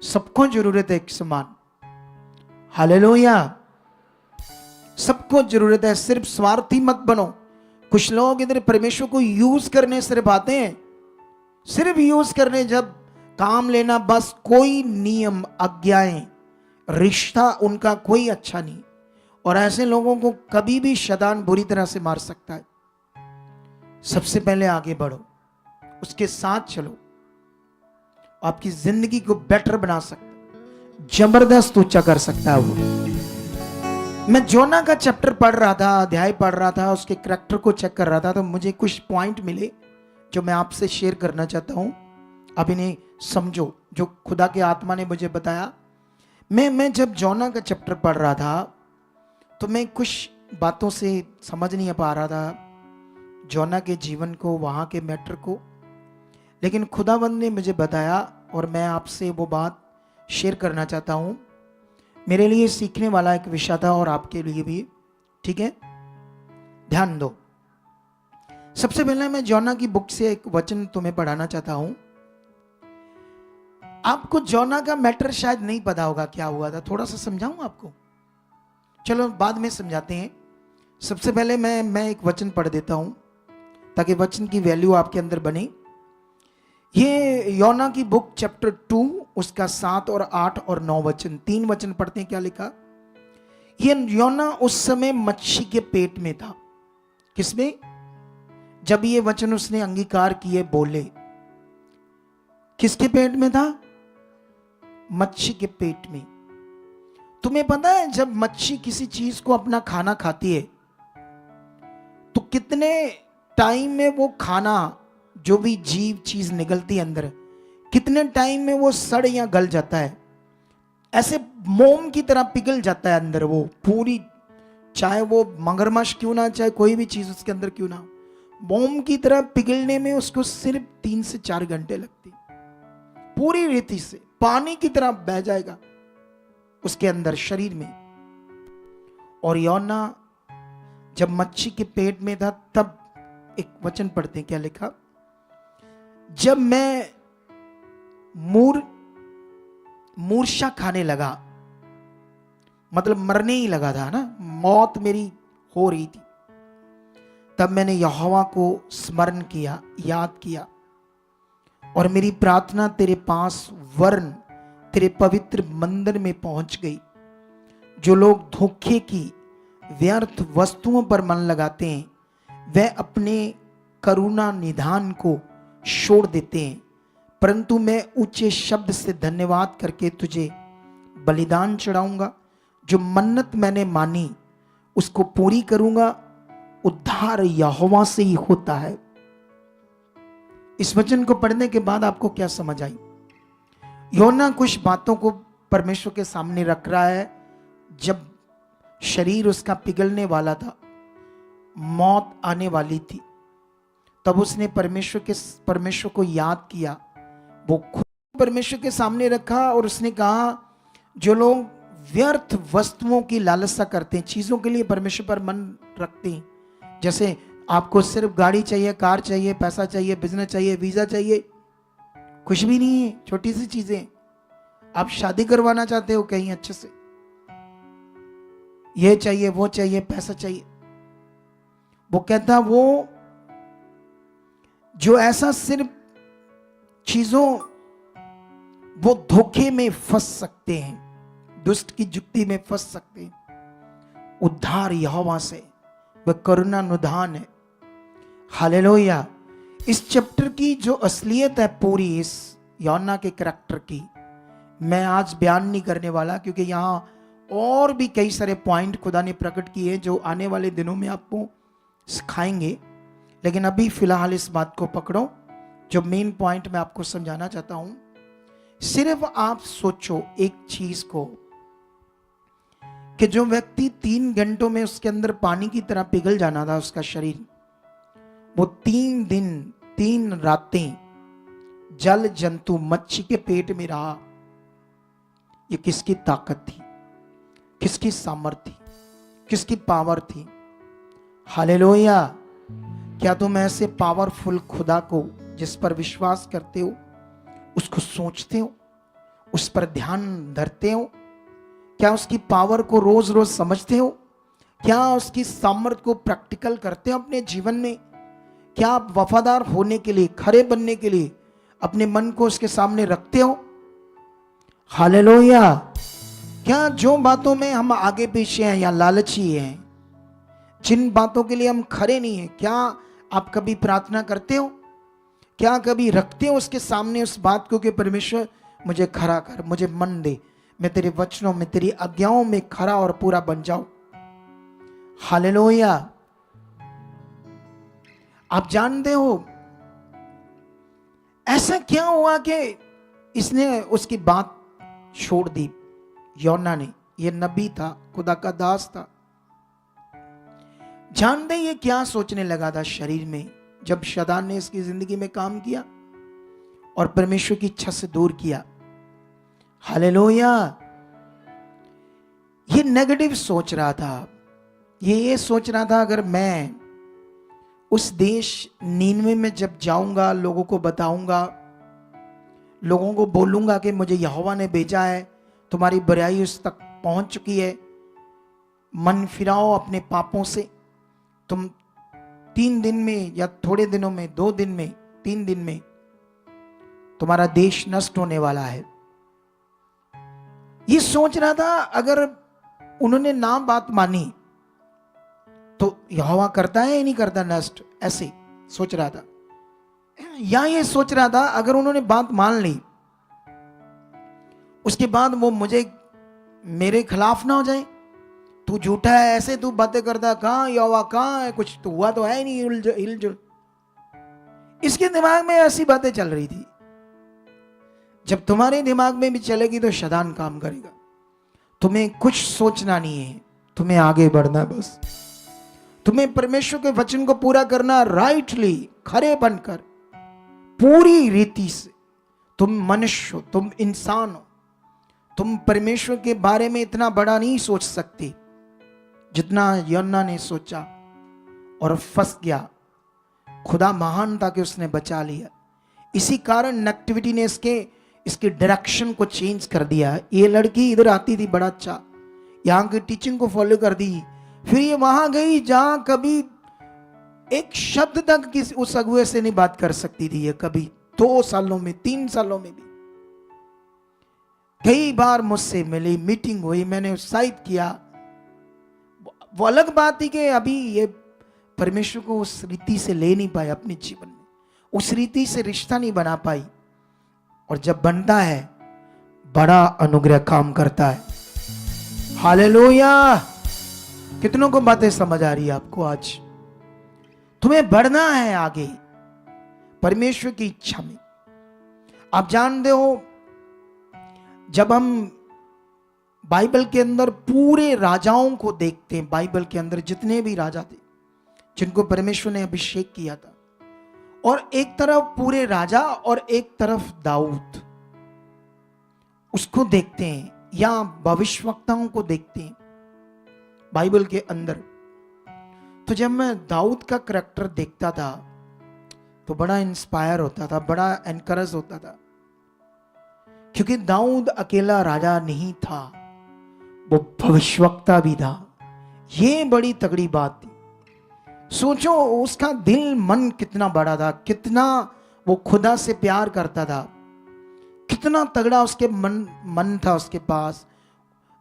सबको जरूरत है एक समान। हालेलुया। सबको जरूरत है, सिर्फ स्वार्थी मत बनो। कुछ लोग इधर परमेश्वर को यूज करने सिर्फ आते हैं, सिर्फ यूज करने, जब काम लेना बस। कोई नियम, आज्ञाएं, रिश्ता उनका कोई अच्छा नहीं। और ऐसे लोगों को कभी भी शैतान बुरी तरह से मार सकता है। सबसे पहले आगे बढ़ो, उसके साथ चलो, आपकी जिंदगी को बेटर बना सकता है, जबरदस्त ऊंचा कर सकता है वो। मैं जोना का चैप्टर पढ़ रहा था, अध्याय पढ़ रहा था, उसके करैक्टर को चेक कर रहा था, तो मुझे कुछ पॉइंट मिले जो मैं आपसे शेयर करना चाहता हूं। अब इन्हें समझो, जो खुदा के आत्मा ने मुझे बताया। मैं जब जोना का चैप्टर पढ़ रहा था, तो मैं कुछ बातों से समझ नहीं पा रहा था जोना के जीवन को, वहां के मैटर को, लेकिन खुदावंद ने मुझे बताया, और मैं आपसे वो बात शेयर करना चाहता हूं। मेरे लिए सीखने वाला एक विषय था, और आपके लिए भी, ठीक है? ध्यान दो। सबसे पहले मैं जोना की बुक से एक वचन तुम्हें पढ़ाना चाहता हूं। आपको जोना का मैटर शायद नहीं पता होगा क्या हुआ था, थोड़ा सा समझाऊं आपको? चलो बाद में समझाते हैं। सबसे पहले मैं एक वचन पढ़ देता हूं, ताकि वचन की वैल्यू आपके अंदर बने। ये योना की बुक चैप्टर 2, उसका 7 और 8 और 9 वचन, 3 वचन पढ़ते हैं। क्या लिखा? ये योना उस समय मच्छी के पेट में था। किसमें? जब ये वचन उसने अंगीकार किए, बोले। किसके पेट में था? मच्छी के पेट में। तुम्हें पता है जब मच्छी किसी चीज को अपना खाना खाती है, तो कितने टाइम में वो खाना, जो भी जीव चीज निकलती है अंदर, कितने टाइम में वो सड़ या गल जाता है? ऐसे मोम की तरह पिघल जाता है अंदर वो पूरी, चाहे वो मगरमच्छ क्यों ना, चाहे कोई भी चीज उसके अंदर क्यों ना, मोम की तरह पिघलने में उसको सिर्फ 3 से 4 घंटे लगती। पूरी रीति से पानी की तरह बह जाएगा उसके अंदर, शरीर में। और योना जब मच्छी के पेट में था, तब एक वचन पढ़ते हैं। क्या लिखा? जब मैं मूर्छा खाने लगा, मतलब मरने ही लगा था ना, मौत मेरी हो रही थी, तब मैंने यहोवा को स्मरण किया, याद किया, और मेरी प्रार्थना तेरे पास वरन तेरे पवित्र मंदिर में पहुंच गई। जो लोग धोखे की व्यर्थ वस्तुओं पर मन लगाते हैं, वह अपने करुणा निधान को छोड़ देते हैं, परंतु मैं ऊंचे शब्द से धन्यवाद करके तुझे बलिदान चढ़ाऊंगा। जो मन्नत मैंने मानी उसको पूरी करूंगा। उद्धार यहोवा से ही होता है। इस वचन को पढ़ने के बाद आपको क्या समझ आई? योना कुछ बातों को परमेश्वर के सामने रख रहा है। जब शरीर उसका पिघलने वाला था, मौत आने वाली थी, तब उसने परमेश्वर को याद किया। वो खुद परमेश्वर के सामने रखा और उसने कहा, जो लोग व्यर्थ वस्तुओं की लालसा करते हैं, चीजों के लिए परमेश्वर पर मन रखते हैं, जैसे आपको सिर्फ गाड़ी चाहिए, कार चाहिए, पैसा चाहिए, बिजनेस चाहिए, वीजा चाहिए, कुछ भी नहीं है, छोटी सी चीजें। आप शादी करवाना चाहते हो कहीं अच्छे से, ये चाहिए, वो चाहिए, पैसा चाहिए। वो कहता वो जो ऐसा सिर्फ चीजों, वो धोखे में फंस सकते हैं, दुष्ट की जुक्ति में फंस सकते हैं। उद्धार यहोवा से, वह करुणा निधान है। हालेलुया। इस चैप्टर की जो असलियत है पूरी इस यौना के करैक्टर की, मैं आज बयान नहीं करने वाला, क्योंकि यहां और भी कई सारे पॉइंट खुदा ने प्रकट किए जो आने वाले दिनों में आपको सिखाएंगे। लेकिन अभी फिलहाल इस बात को पकड़ो, जो मेन पॉइंट मैं आपको समझाना चाहता हूं। सिर्फ आप सोचो एक चीज को, कि जो व्यक्ति 3 घंटों में उसके अंदर पानी की तरह पिघल जाना था उसका शरीर, वो 3 दिन 3 रातें जल जंतु मच्छी के पेट में रहा। ये किसकी ताकत थी, किसकी सामर्थ्य थी, किसकी पावर थी? हालेलुया। क्या तुम ऐसे पावरफुल खुदा को, जिस पर विश्वास करते हो, उसको सोचते हो, उस पर ध्यान धरते हो? क्या उसकी पावर को रोज रोज समझते हो? क्या उसकी सामर्थ्य को प्रैक्टिकल करते हो अपने जीवन में? क्या आप वफादार होने के लिए, खरे बनने के लिए अपने मन को उसके सामने रखते हो? हालेलुया। क्या जो बातों में हम आगे पीछे हैं या लालची हैं, जिन बातों के लिए हम खरे नहीं हैं, क्या आप कभी प्रार्थना करते हो? क्या कभी रखते हो उसके सामने उस बात को कि परमेश्वर मुझे खरा कर, मुझे मन दे, मैं तेरे वचनों में, तेरी आज्ञाओं में खरा और पूरा बन जाऊं? हालेलुया। आप जानते हो ऐसा क्या हुआ कि इसने उसकी बात छोड़ दी? यौना ने, ये नबी था, खुदा का दास था। जानते ये क्या सोचने लगा था शरीर में, जब शैतान ने इसकी जिंदगी में काम किया और परमेश्वर की इच्छा से दूर किया? हालेलुया। ये नेगेटिव सोच रहा था। ये सोच रहा था अगर मैं उस देश नीनवे में जब जाऊंगा, लोगों को बताऊंगा, लोगों को बोलूंगा कि मुझे यहोवा ने भेजा है, तुम्हारी बुराई उस तक पहुंच चुकी है, मन फिराओ अपने पापों से, तुम 3 दिन में या थोड़े दिनों में, 2 दिन में, 3 दिन में तुम्हारा देश नष्ट होने वाला है। ये सोच रहा था अगर उन्होंने ना बात मानी तो यहोवा करता है या नहीं करता नष्ट, ऐसे सोच रहा था। या ये सोच रहा था अगर उन्होंने बात मान ली, उसके बाद वो मुझे, मेरे खिलाफ ना हो जाए, तू झूठा है, ऐसे तू बातें करता, कहां यहोवा, कहां है, कुछ तो हुआ तो है नहीं, हिलजुल। इसके दिमाग में ऐसी बातें चल रही थी। जब तुम्हारे दिमाग में भी चलेगी तो शैतान काम करेगा। तुम्हें कुछ सोचना नहीं है, तुम्हें आगे बढ़ना है बस। तुम्हें परमेश्वर के वचन को पूरा करना, राइटली, खरे बनकर, पूरी रीति से। तुम मनुष्य हो, तुम इंसान हो, तुम परमेश्वर के बारे में इतना बड़ा नहीं सोच सकते जितना यौना ने सोचा और फंस गया। खुदा महान था कि उसने बचा लिया। इसी कारण नेगेटिविटी ने इसके डायरेक्शन को चेंज कर दिया। ये लड़की इधर आती थी, बड़ा अच्छा, यहाँ की टीचिंग को फॉलो कर दी, फिर ये वहां गई जहां कभी एक शब्द तक किसी उस अगुए से नहीं बात कर सकती थी। ये कभी 2 सालों में, 3 सालों में भी कई बार मुझसे मिली, मीटिंग हुई, मैंने उत्साहित किया। वो अलग बात थी कि अभी ये परमेश्वर को उस रीति से ले नहीं पाए अपने जीवन में, उस रीति से रिश्ता नहीं बना पाई। और जब बनता है, बड़ा अनुग्रह काम करता है। हालेलुया। कितनों को बातें समझ आ रही है आपको? आज तुम्हें बढ़ना है आगे परमेश्वर की इच्छा में। आप जानते हो, जब हम बाइबल के अंदर पूरे राजाओं को देखते हैं, बाइबल के अंदर जितने भी राजा थे जिनको परमेश्वर ने अभिषेक किया था, और एक तरफ पूरे राजा और एक तरफ दाऊद, उसको देखते हैं। या भविष्यवक्ताओं को देखते हैं बाइबल के अंदर, तो जब मैं दाऊद का करैक्टर देखता था तो बड़ा इंस्पायर होता था, बड़ा एनकरेज होता था, क्योंकि दाऊद अकेला राजा नहीं था, वो भविष्यवक्ता भी था। ये बड़ी तगड़ी बात थी। सोचो उसका दिल मन कितना बड़ा था, कितना वो खुदा से प्यार करता था, कितना तगड़ा उसके मन था उसके पास।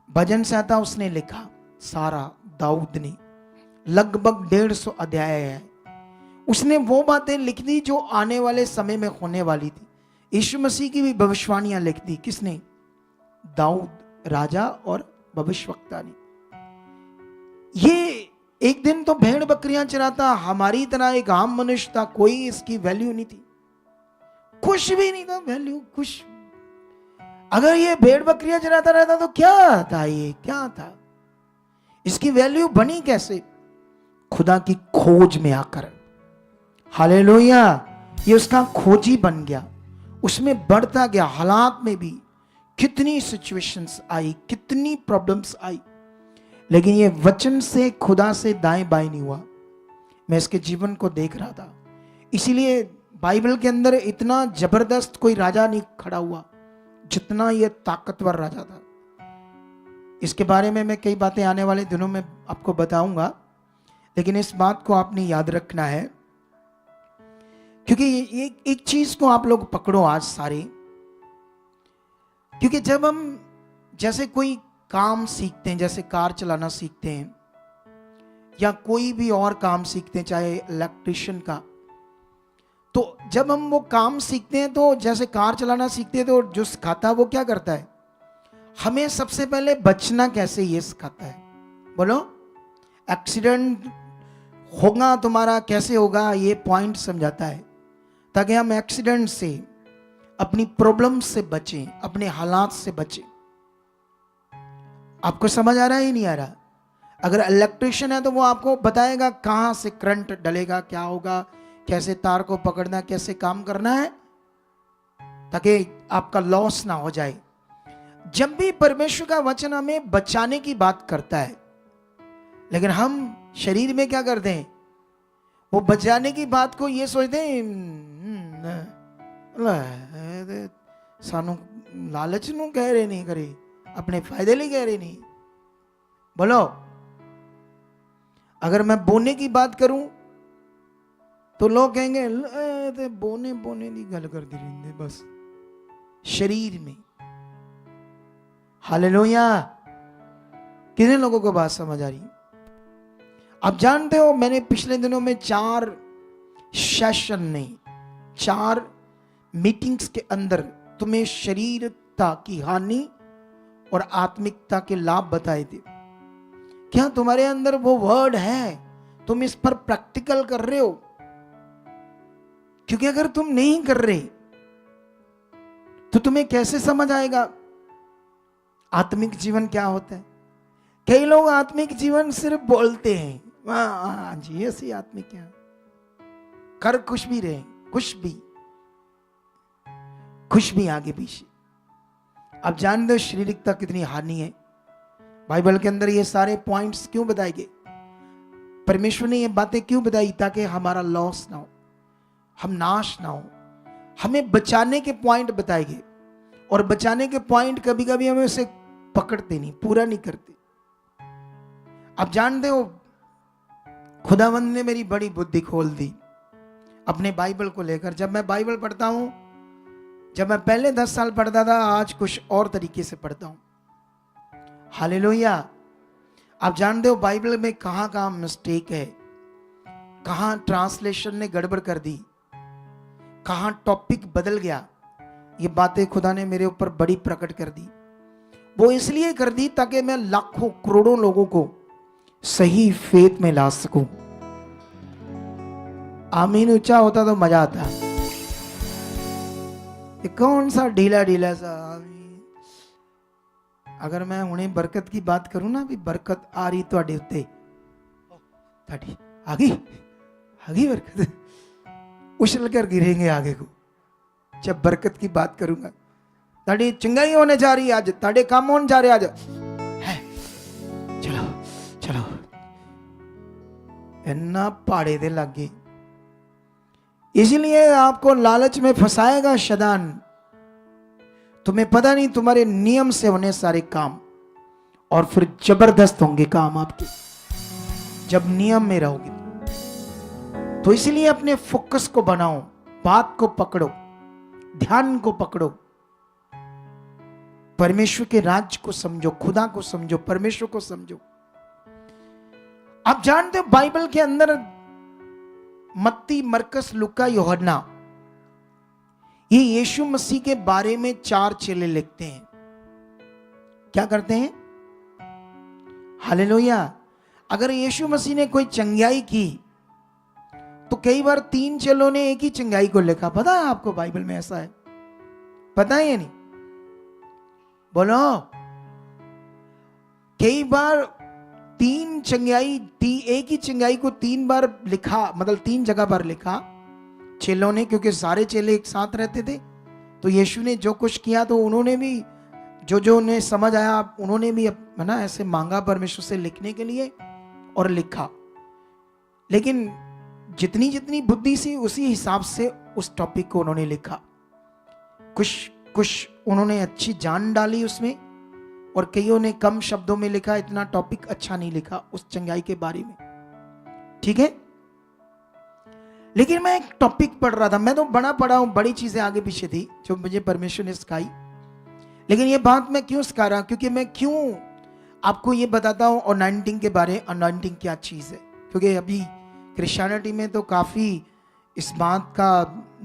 भजन संहिता उसने लिखा सारा, दाऊद ने, लगभग 150 अध्याय है। उसने वो बातें लिख दी जो आने वाले समय में होने वाली थी। यीशु मसीह की भी भविष्यवाणियां लिख दी किसने? दाऊद राजा और भविष्यवक्ता ने। ये एक दिन तो भेड़ बकरियां चराता, हमारी तरह एक आम मनुष्य था, कोई इसकी वैल्यू नहीं थी, कुछ भी नहीं था वैल्यू, कुछ। अगर ये भेड़ बकरियां चराता रहता तो क्या था, ये क्या था, इसकी वैल्यू बनी कैसे? खुदा की खोज में आकर, हालेलुया, ये उसका खोजी बन गया, उसमें बढ़ता गया। हालात में भी कितनी सिचुएशंस आई, कितनी प्रॉब्लम्स आई, लेकिन ये वचन से खुदा से दाएं बाएं नहीं हुआ। मैं इसके जीवन को देख रहा था, इसीलिए बाइबल के अंदर इतना जबरदस्त कोई राजा नहीं खड़ा हुआ जितना ये ताकतवर राजा था। इसके बारे में मैं कई बातें आने वाले दिनों में आपको बताऊंगा, लेकिन इस बात को आपने याद रखना है, क्योंकि एक चीज को आप लोग पकड़ो आज सारे। क्योंकि जब हम जैसे कोई काम सीखते हैं, जैसे कार चलाना सीखते हैं या कोई भी और काम सीखते हैं, चाहे इलेक्ट्रिशियन का, तो जब हम वो काम सीखते हैं तो जैसे कार चलाना सीखते हैं तो जो सिखाता है वो क्या करता है? हमें सबसे पहले बचना कैसे ये सिखाता है। बोलो, एक्सीडेंट होगा तुम्हारा कैसे होगा ये पॉइंट समझाता है, ताकि हम एक्सीडेंट से, अपनी प्रॉब्लम से बचें, अपने हालात से बचें। आपको समझ आ रहा है या नहीं आ रहा? अगर इलेक्ट्रिशियन है तो वो आपको बताएगा कहां से करंट डलेगा, क्या होगा, कैसे तार को पकड़ना, कैसे काम करना है, ताकि आपका लॉस ना हो जाए। जब भी परमेश्वर का वचन हमें बचाने की बात करता है, लेकिन हम शरीर में क्या करते हैं? वो बचाने की बात को ये सोचते हैं सानू लालच नू कह रहे नहीं करे, अपने फायदे लिए कह रहे नहीं। बोलो, अगर मैं बोने की बात करूं तो लोग कहेंगे बोने बोने की गल कर दी रहिंदे बस शरीर में। हालेलुया, कितने लोगों को बात समझ आ रही? आप जानते हो, मैंने पिछले दिनों में 4 सेशन नहीं, 4 मीटिंग्स के अंदर तुम्हें शरीरता की हानि और आत्मिकता के लाभ बताए थे। क्या तुम्हारे अंदर वो वर्ड है? तुम इस पर प्रैक्टिकल कर रहे हो? क्योंकि अगर तुम नहीं कर रहे तो तुम्हें कैसे समझ आएगा आत्मिक जीवन क्या होता है। कई लोग आत्मिक जीवन सिर्फ बोलते हैं, हाँ जी ऐसी आत्मिक क्या, कर कुछ भी रहे, कुछ भी आगे पीछे। आप जानते हो शारीरिकता कितनी हानि है। बाइबल के अंदर ये सारे पॉइंट्स क्यों बताए गए? परमेश्वर ने ये बातें क्यों बताई? ताकि हमारा लॉस ना हो, हम नाश ना हो। हमें बचाने के पॉइंट बताए गए, और बचाने के पॉइंट कभी कभी हमें उसे पकड़ते नहीं, पूरा नहीं करते। आप जानते हो, खुदावंद ने मेरी बड़ी बुद्धि खोल दी अपने बाइबल को लेकर। जब मैं बाइबल पढ़ता हूं, जब मैं पहले 10 साल पढ़ता था, आज कुछ और तरीके से पढ़ता हूं। हालेलुया। आप जानते हो बाइबल में कहां कहां मिस्टेक है, कहां ट्रांसलेशन ने गड़बड़ कर दी, कहां टॉपिक बदल गया। ये बातें खुदा ने मेरे ऊपर बड़ी प्रकट कर दी। वो इसलिए कर दी ताकि मैं लाखों करोड़ों लोगों को सही फेथ में ला सकूं। आमीन ऊंचा होता तो मजा आता। ये कौन सा ढीला ढीला सा आमीन। अगर मैं उन्हें बरकत की बात करूं ना, भी बरकत आ रही ਤੁਹਾਡੇ ਉੱਤੇ, ਤੁਹਾਡੀ आ गई बरकत, उछल कर गिरेंगे आगे को जब बरकत की बात करूंगा। ताड़ी चंगाई होने जा रही है आज, ताड़े काम होने जा रहे आज है, चलो चलो इन्ना पाड़े दे लगे। इसलिए आपको लालच में फंसाएगा शैतान। तुम्हें पता नहीं तुम्हारे नियम से होने सारे काम, और फिर जबरदस्त होंगे काम आपके जब नियम में रहोगे। तो इसलिए अपने फोकस को बनाओ, बात को पकड़ो, ध्यान को पकड़ो, परमेश्वर के राज्य को समझो, खुदा को समझो, परमेश्वर को समझो। आप जानते हो बाइबल के अंदर मत्ती, मरकस, लूका, यूहन्ना, ये यीशु मसीह के बारे में 4 चेले लिखते हैं। क्या करते हैं? हालेलुया। अगर यीशु मसीह ने कोई चंगाई की तो कई बार 3 चेलों ने एक ही चंगाई को लिखा। पता है आपको बाइबल में ऐसा है? पता है या नहीं? बोलो। कई बार 3 चंगाई, एक ही चंगाई को 3 बार लिखा, मतलब 3 जगह पर लिखा चेलों ने, क्योंकि सारे चेले एक साथ रहते थे। तो यीशु ने जो कुछ किया तो उन्होंने भी जो उन्हें समझ आया उन्होंने भी है ना ऐसे मांगा परमेश्वर से लिखने के लिए और लिखा। लेकिन जितनी जितनी बुद्धि सी उसी हिसाब से उस टॉपिक को उन्होंने लिखा। कुछ उन्होंने अच्छी जान डाली उसमें, और कईयों ने कम शब्दों में लिखा, इतना टॉपिक अच्छा नहीं लिखा उस चंगाई के बारे में। ठीक है। लेकिन मैं एक टॉपिक पढ़ रहा था, मैं तो बड़ा पढ़ा हूं, बड़ी चीजें आगे पीछे थी जो मुझे परमेश्वर ने सिखाई। लेकिन ये बात मैं क्यों सिखा रहा हूं? क्योंकि मैं क्यों आपको ये बताता हूं अनॉइंटिंग के बारे, अनॉइंटिंग क्या चीज है। क्योंकि अभी क्रिश्चियनिटी में तो काफी इस बात का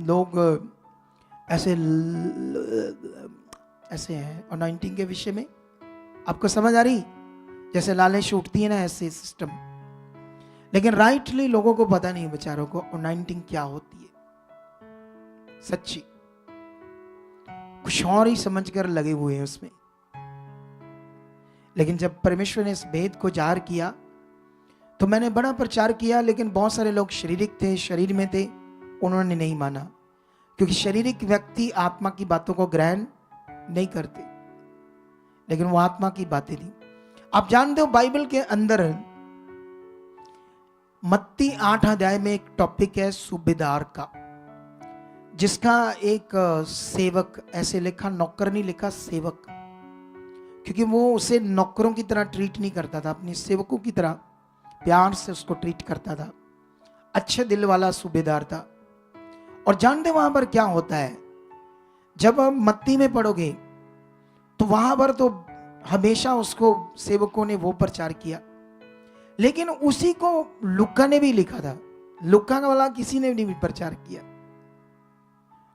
लोग ऐसे हैं अनॉइंटिंग के विषय में। आपको समझ आ रही? जैसे लालच उठती है ना, ऐसे सिस्टम। लेकिन राइटली लोगों को पता नहीं, बेचारों को अनॉइंटिंग क्या होती है। सच्ची कुछ और ही समझकर लगे हुए हैं उसमें। लेकिन जब परमेश्वर ने इस भेद को जाहिर किया तो मैंने बड़ा प्रचार किया, लेकिन बहुत सारे लोग शारीरिक थे, शरीर में थे, उन्होंने नहीं माना। क्योंकि शारीरिक व्यक्ति आत्मा की बातों को ग्रहण नहीं करते, लेकिन वो आत्मा की बातें थी। आप जानते हो बाइबल के अंदर मत्ती 8 अध्याय में एक टॉपिक है सूबेदार का, जिसका एक सेवक, ऐसे लिखा, नौकर नहीं लिखा, सेवक, क्योंकि वो उसे नौकरों की तरह ट्रीट नहीं करता था, अपने सेवकों की तरह प्यार से उसको ट्रीट करता था। अच्छे दिल वाला सूबेदार था। और जानते वहां पर क्या होता है? जब आप मत्ती में पढ़ोगे तो वहां पर तो हमेशा उसको सेवकों ने वो प्रचार किया, लेकिन उसी को लूका ने भी लिखा था। लूका वाला किसी ने नहीं प्रचार किया।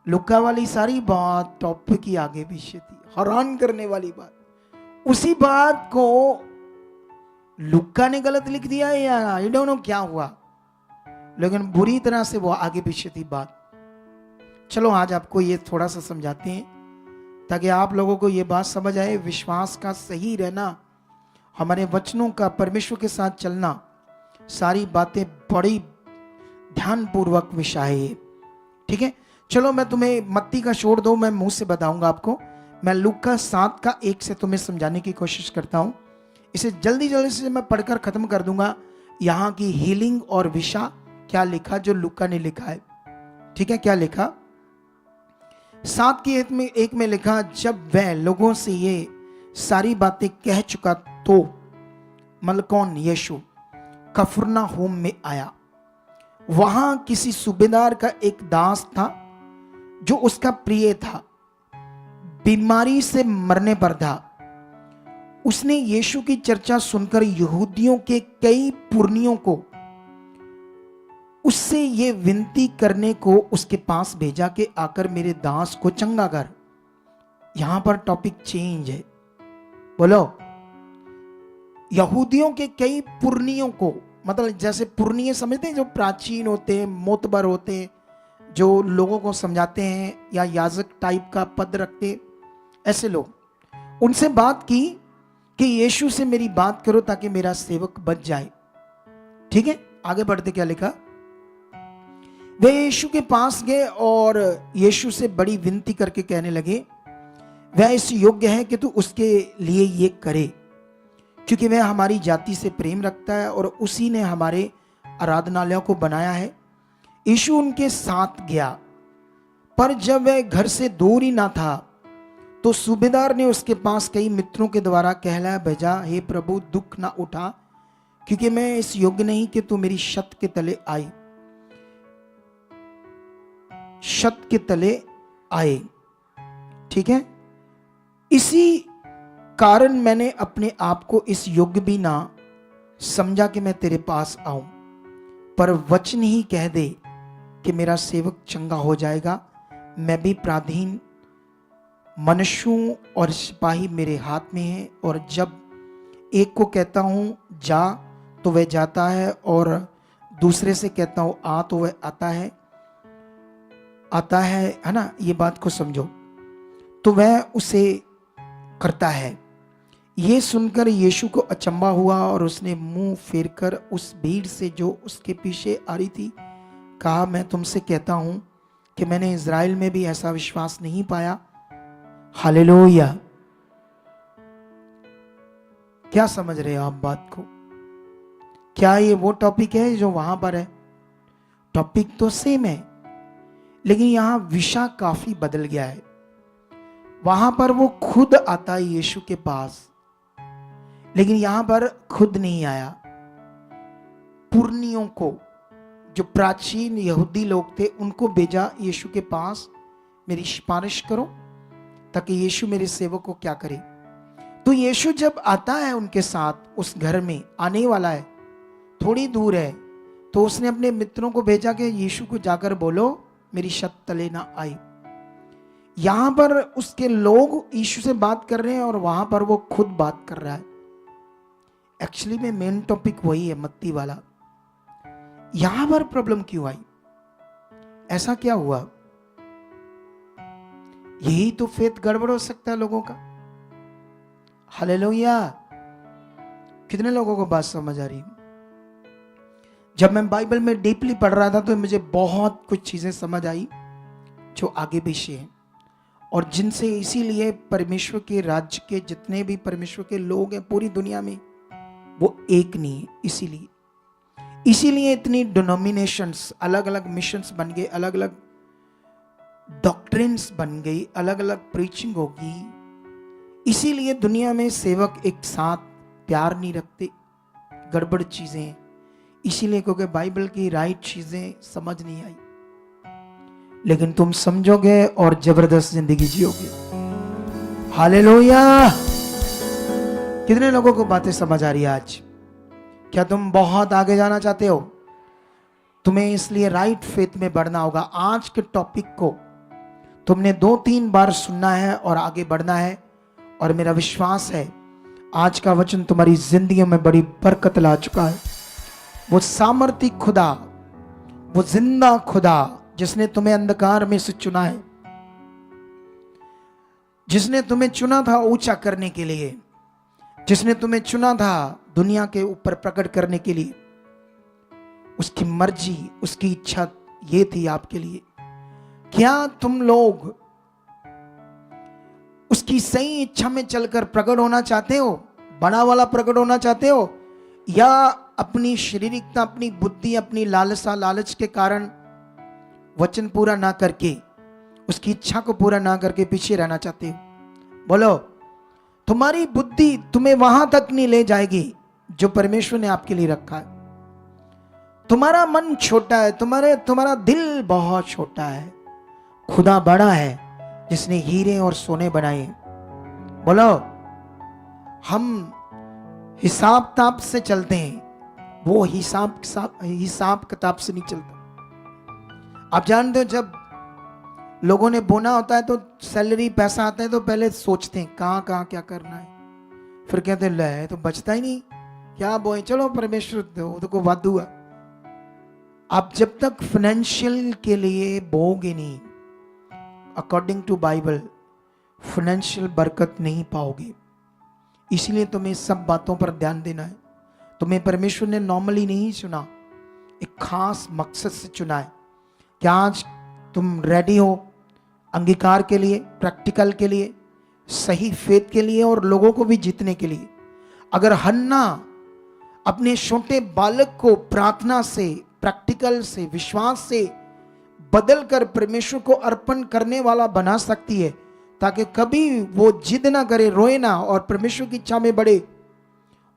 लूका वाली सारी बात टॉपिक की आगे पीछे थी, हैरान करने वाली बात। उसी बात को लूका ने गलत लिख दिया या आई डोंट नो क्या हुआ, लेकिन बुरी तरह से वो आगे पीछे थी बात। चलो आज आपको ये थोड़ा सा समझाते हैं ताकि आप लोगों को ये बात समझ आए। विश्वास का सही रहना, हमारे वचनों का, परमेश्वर के साथ चलना, सारी बातें बड़ी ध्यानपूर्वक विषय है। ठीक है। चलो मैं तुम्हें मत्ती का छोड़ दो, मैं मुंह से बताऊंगा आपको। मैं लूका 7 का 1 से तुम्हें समझाने की कोशिश करता हूं। इसे जल्दी जल्दी से मैं पढ़कर खत्म कर दूंगा। यहाँ की हीलिंग और विषा क्या लिखा जो लूका ने लिखा है। ठीक है। क्या लिखा? 7 की 1 में लिखा, जब वह लोगों से ये सारी बातें कह चुका तो, मतलब कौन? यीशु कफरनहूम में आया। वहां किसी सूबेदार का एक दास था जो उसका प्रिय था, बीमारी से मरने पर था। उसने यीशु की चर्चा सुनकर यहूदियों के कई पुरनियों को उससे ये विनती करने को उसके पास भेजा कि आकर मेरे दास को चंगा कर। यहां पर टॉपिक चेंज है। बोलो। यहूदियों के कई पुरनियों को, मतलब जैसे पुरनिये समझते हैं जो प्राचीन होते हैं, मोतबर होते हैं, जो लोगों को समझाते हैं, या याजक टाइप का पद रखते, ऐसे लोग, उनसे बात की कि यीशु से मेरी बात करो ताकि मेरा सेवक बच जाए। ठीक है। आगे बढ़ते क्या लिखा? वे यीशु के पास गए और यीशु से बड़ी विनती करके कहने लगे, वह इस योग्य है कि तू उसके लिए ये करे, क्योंकि वह हमारी जाति से प्रेम रखता है और उसी ने हमारे आराधनालयों को बनाया है। यीशु उनके साथ गया, पर जब वह घर से दूर ही ना था तो सूबेदार ने उसके पास कई मित्रों के द्वारा कहला भेजा, हे प्रभु, दुख ना उठा, क्योंकि मैं इस योग्य नहीं कि तू मेरी छत के तले आए। छत के तले आए, ठीक है। इसी कारण मैंने अपने आप को इस योग्य भी ना समझा कि मैं तेरे पास आऊं, पर वचन ही कह दे कि मेरा सेवक चंगा हो जाएगा। मैं भी पराधीन मनुष्य हूं और सिपाही मेरे हाथ में है, और जब एक को कहता हूं जा तो वह जाता है, और दूसरे से कहता हूं आ तो वह आता है ना। ये बात को समझो। तो वह उसे करता है। ये सुनकर यीशु को अचंभा हुआ और उसने मुंह फेरकर उस भीड़ से जो उसके पीछे आ रही थी कहा, मैं तुमसे कहता हूं कि मैंने इज़राइल में भी ऐसा विश्वास नहीं पाया। हालेलुया। क्या समझ रहे हो आप बात को? क्या ये वो टॉपिक है जो वहां पर है? टॉपिक तो सेम है, लेकिन यहां विषय काफी बदल गया है। वहां पर वो खुद आता है यीशु के पास, लेकिन यहां पर खुद नहीं आया। पुरनियों को, जो प्राचीन यहूदी लोग थे, उनको भेजा यीशु के पास, मेरी सिफारिश करो, ताकि यीशु मेरे सेवक को क्या करे। तो यीशु जब आता है उनके साथ, उस घर में आने वाला है, थोड़ी दूर है, तो उसने अपने मित्रों को भेजा कि यीशु को जाकर बोलो मेरी छत तले ना आए। यहां पर उसके लोग यीशु से बात कर रहे हैं और वहां पर वो खुद बात कर रहा है। एक्चुअली में मेन टॉपिक वही है, मत्ती वाला। यहां पर प्रॉब्लम क्यों आई? ऐसा क्या हुआ? यही तो फेथ गड़बड़ हो सकता है लोगों का। हालेलुया। कितने लोगों को बात समझ आ रही? जब मैं बाइबल में डीपली पढ़ रहा था तो मुझे बहुत कुछ चीजें समझ आई जो आगे पीछे हैं, और जिनसे इसीलिए परमेश्वर के राज्य के जितने भी परमेश्वर के लोग हैं पूरी दुनिया में, वो एक नहीं है। इसीलिए इतनी डिनोमिनेशंस, अलग अलग मिशंस बन गए, अलग अलग डॉक्ट्रिन्स बन गई, अलग अलग प्रीचिंग होगी। इसीलिए दुनिया में सेवक एक साथ प्यार नहीं रखते, गड़बड़ चीजें, इसीलिए क्योंकि बाइबल की राइट चीजें समझ नहीं आई। लेकिन तुम समझोगे और जबरदस्त जिंदगी जियोगे। हालेलुया। कितने लोगों को बातें समझ आ रही है आज? क्या तुम बहुत आगे जाना चाहते हो? तुम्हें इसलिए राइट फेथ में बढ़ना होगा। आज के टॉपिक को तुमने 2-3 बार सुनना है और आगे बढ़ना है, और मेरा विश्वास है आज का वचन तुम्हारी जिंदगी में बड़ी बरकत ला चुका है। वो सामर्थी खुदा, वो जिंदा खुदा जिसने तुम्हें अंधकार में से चुना है, जिसने तुम्हें चुना था ऊंचा करने के लिए, जिसने तुम्हें चुना था दुनिया के ऊपर प्रकट करने के लिए, उसकी मर्जी, उसकी इच्छा ये थी आपके लिए। क्या तुम लोग उसकी सही इच्छा में चलकर प्रकट होना चाहते हो? बड़ा वाला प्रकट होना चाहते हो, या अपनी शारीरिकता, अपनी बुद्धि, अपनी लालच के कारण वचन पूरा ना करके, उसकी इच्छा को पूरा ना करके पीछे रहना चाहते हो? बोलो। तुम्हारी बुद्धि तुम्हें वहां तक नहीं ले जाएगी जो परमेश्वर ने आपके लिए रखा है। तुम्हारा मन छोटा है, तुम्हारा दिल बहुत छोटा है। खुदा बड़ा है जिसने हीरे और सोने बनाए। बोलो। हम हिसाब किताब से चलते हैं, वो हिसाब किताब से नहीं चलता। आप जानते हो जब लोगों ने बोना होता है तो सैलरी, पैसा आता है तो पहले सोचते हैं कहाँ कहाँ क्या करना है, फिर कहते हैं ले तो बचता ही नहीं, क्या बोए, चलो परमेश्वर को वादू हुआ। आप जब तक फाइनेंशियल के लिए बोगे नहीं, अकॉर्डिंग टू बाइबल फाइनेंशियल बरकत नहीं पाओगे। इसलिए तुम्हें सब बातों पर ध्यान देना है। तुम्हें परमेश्वर ने नॉर्मली नहीं चुना, एक खास मकसद से चुना है। क्या आज तुम रेडी हो अंगीकार के लिए, प्रैक्टिकल के लिए, सही फेथ के लिए और लोगों को भी जीतने के लिए। अगर हन्ना अपने छोटे बालक को प्रार्थना से, प्रैक्टिकल से, विश्वास से बदल कर परमेश्वर को अर्पण करने वाला बना सकती है, ताकि कभी वो जिद ना करे, रोए ना और परमेश्वर की इच्छा में बढ़े,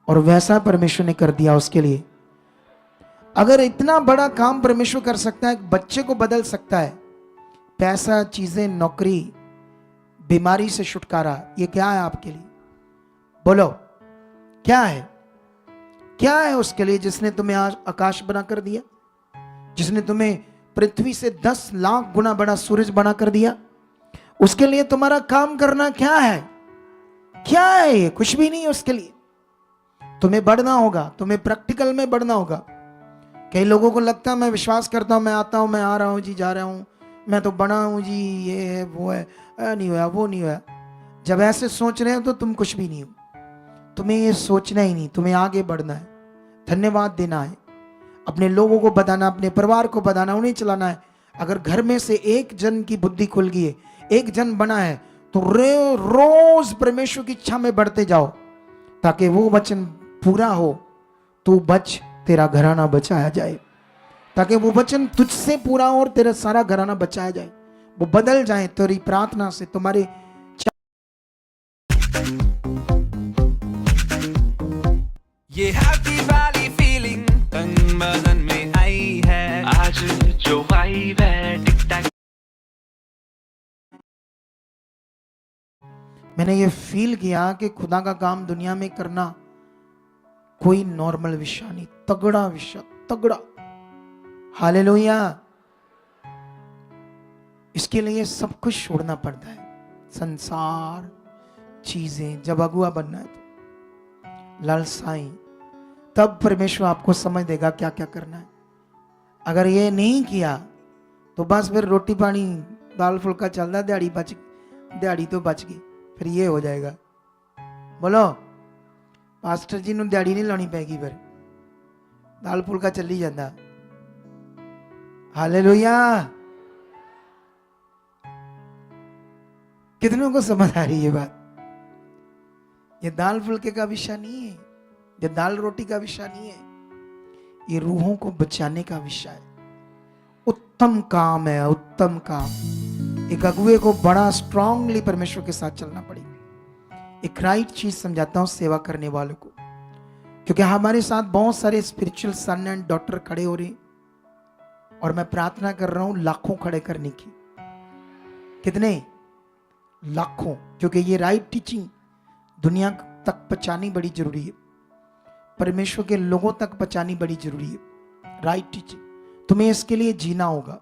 और वैसा परमेश्वर ने कर दिया उसके लिए। अगर इतना बड़ा काम परमेश्वर कर सकता है, एक बच्चे को बदल सकता है, पैसा, चीजें, नौकरी, बीमारी से छुटकारा, ये क्या है आपके लिए? बोलो क्या है? क्या है उसके लिए जिसने तुम्हें आज आकाश बना कर दिया, जिसने तुम्हें पृथ्वी से 10 लाख गुना बड़ा सूरज बना कर दिया? उसके लिए तुम्हारा काम करना क्या है? क्या है ये? कुछ भी नहीं है उसके लिए। तुम्हें बढ़ना होगा, तुम्हें प्रैक्टिकल में बढ़ना होगा। कई लोगों को लगता है मैं विश्वास करता हूं, मैं आता हूं, मैं आ रहा हूं जी, जा रहा हूं, मैं तो बना हूं जी, ये है वो है, नहीं हुआ, वो नहीं हुआ। जब ऐसे सोच रहे हो तो तुम कुछ भी नहीं हो। तुम्हें ये सोचना ही नहीं, तुम्हें आगे बढ़ना है, धन्यवाद देना है, अपने लोगों को बताना, अपने परिवार को बताना, उन्हें चलाना है। अगर घर में से एक जन की बुद्धि खुल गई है, एक जन बना है, तो रोज परमेश्वर की इच्छा में बढ़ते जाओ, ताकि वो वचन पूरा हो, तू बच, तेरा घराना बचाया जाए। ताकि वो वचन तुझसे पूरा हो और तेरा सारा घराना बचाया जाए, वो बदल जाए तेरी प्रार्थना से। तुम्हारे ये हैप्पी वाली फीलिंग तन बदन में आई है, आज जो वाइब है टिक टैक। मैंने ये फील किया कि खुदा का काम दुनिया में करना कोई नॉर्मल विषय नहीं, तगड़ा विषय, तगड़ा। हालेलुया। इसके लिए सब कुछ छोड़ना पड़ता है, संसार, चीजें। जब अगुआ बनना है तो लालसाएं, तब परमेश्वर आपको समझ देगा क्या क्या करना है। अगर ये नहीं किया तो बस फिर रोटी पानी दाल फुल्का चलता, दिहाड़ी तो बच गई, फिर ये हो जाएगा। बोलो पास्टर जी नूं दिहाड़ी नहीं लानी पैगी, फिर दाल फुल्का चली जाता। हालेलुया। कितनों को समझ आ रही है बात? ये दाल फुल्के का विषय नहीं है, ये दाल रोटी का विषय नहीं है, ये रूहों को बचाने का विषय है। उत्तम काम है, उत्तम काम। एक अगुए को बड़ा स्ट्रांगली परमेश्वर के साथ चलना पड़ेगा। एक राइट चीज समझाता हूं सेवा करने वालों को, क्योंकि हमारे साथ बहुत सारे स्पिरिचुअल सन एंड डॉटर खड़े हो रहे, और मैं प्रार्थना कर रहा हूं लाखों खड़े करने की। कितने? लाखों। क्योंकि ये राइट टीचिंग दुनिया तक पहुंचानी बड़ी जरूरी है, परमेश्वर के लोगों तक पहुंचानी बड़ी जरूरी है। राइट टीचिंग, तुम्हें इसके लिए जीना होगा।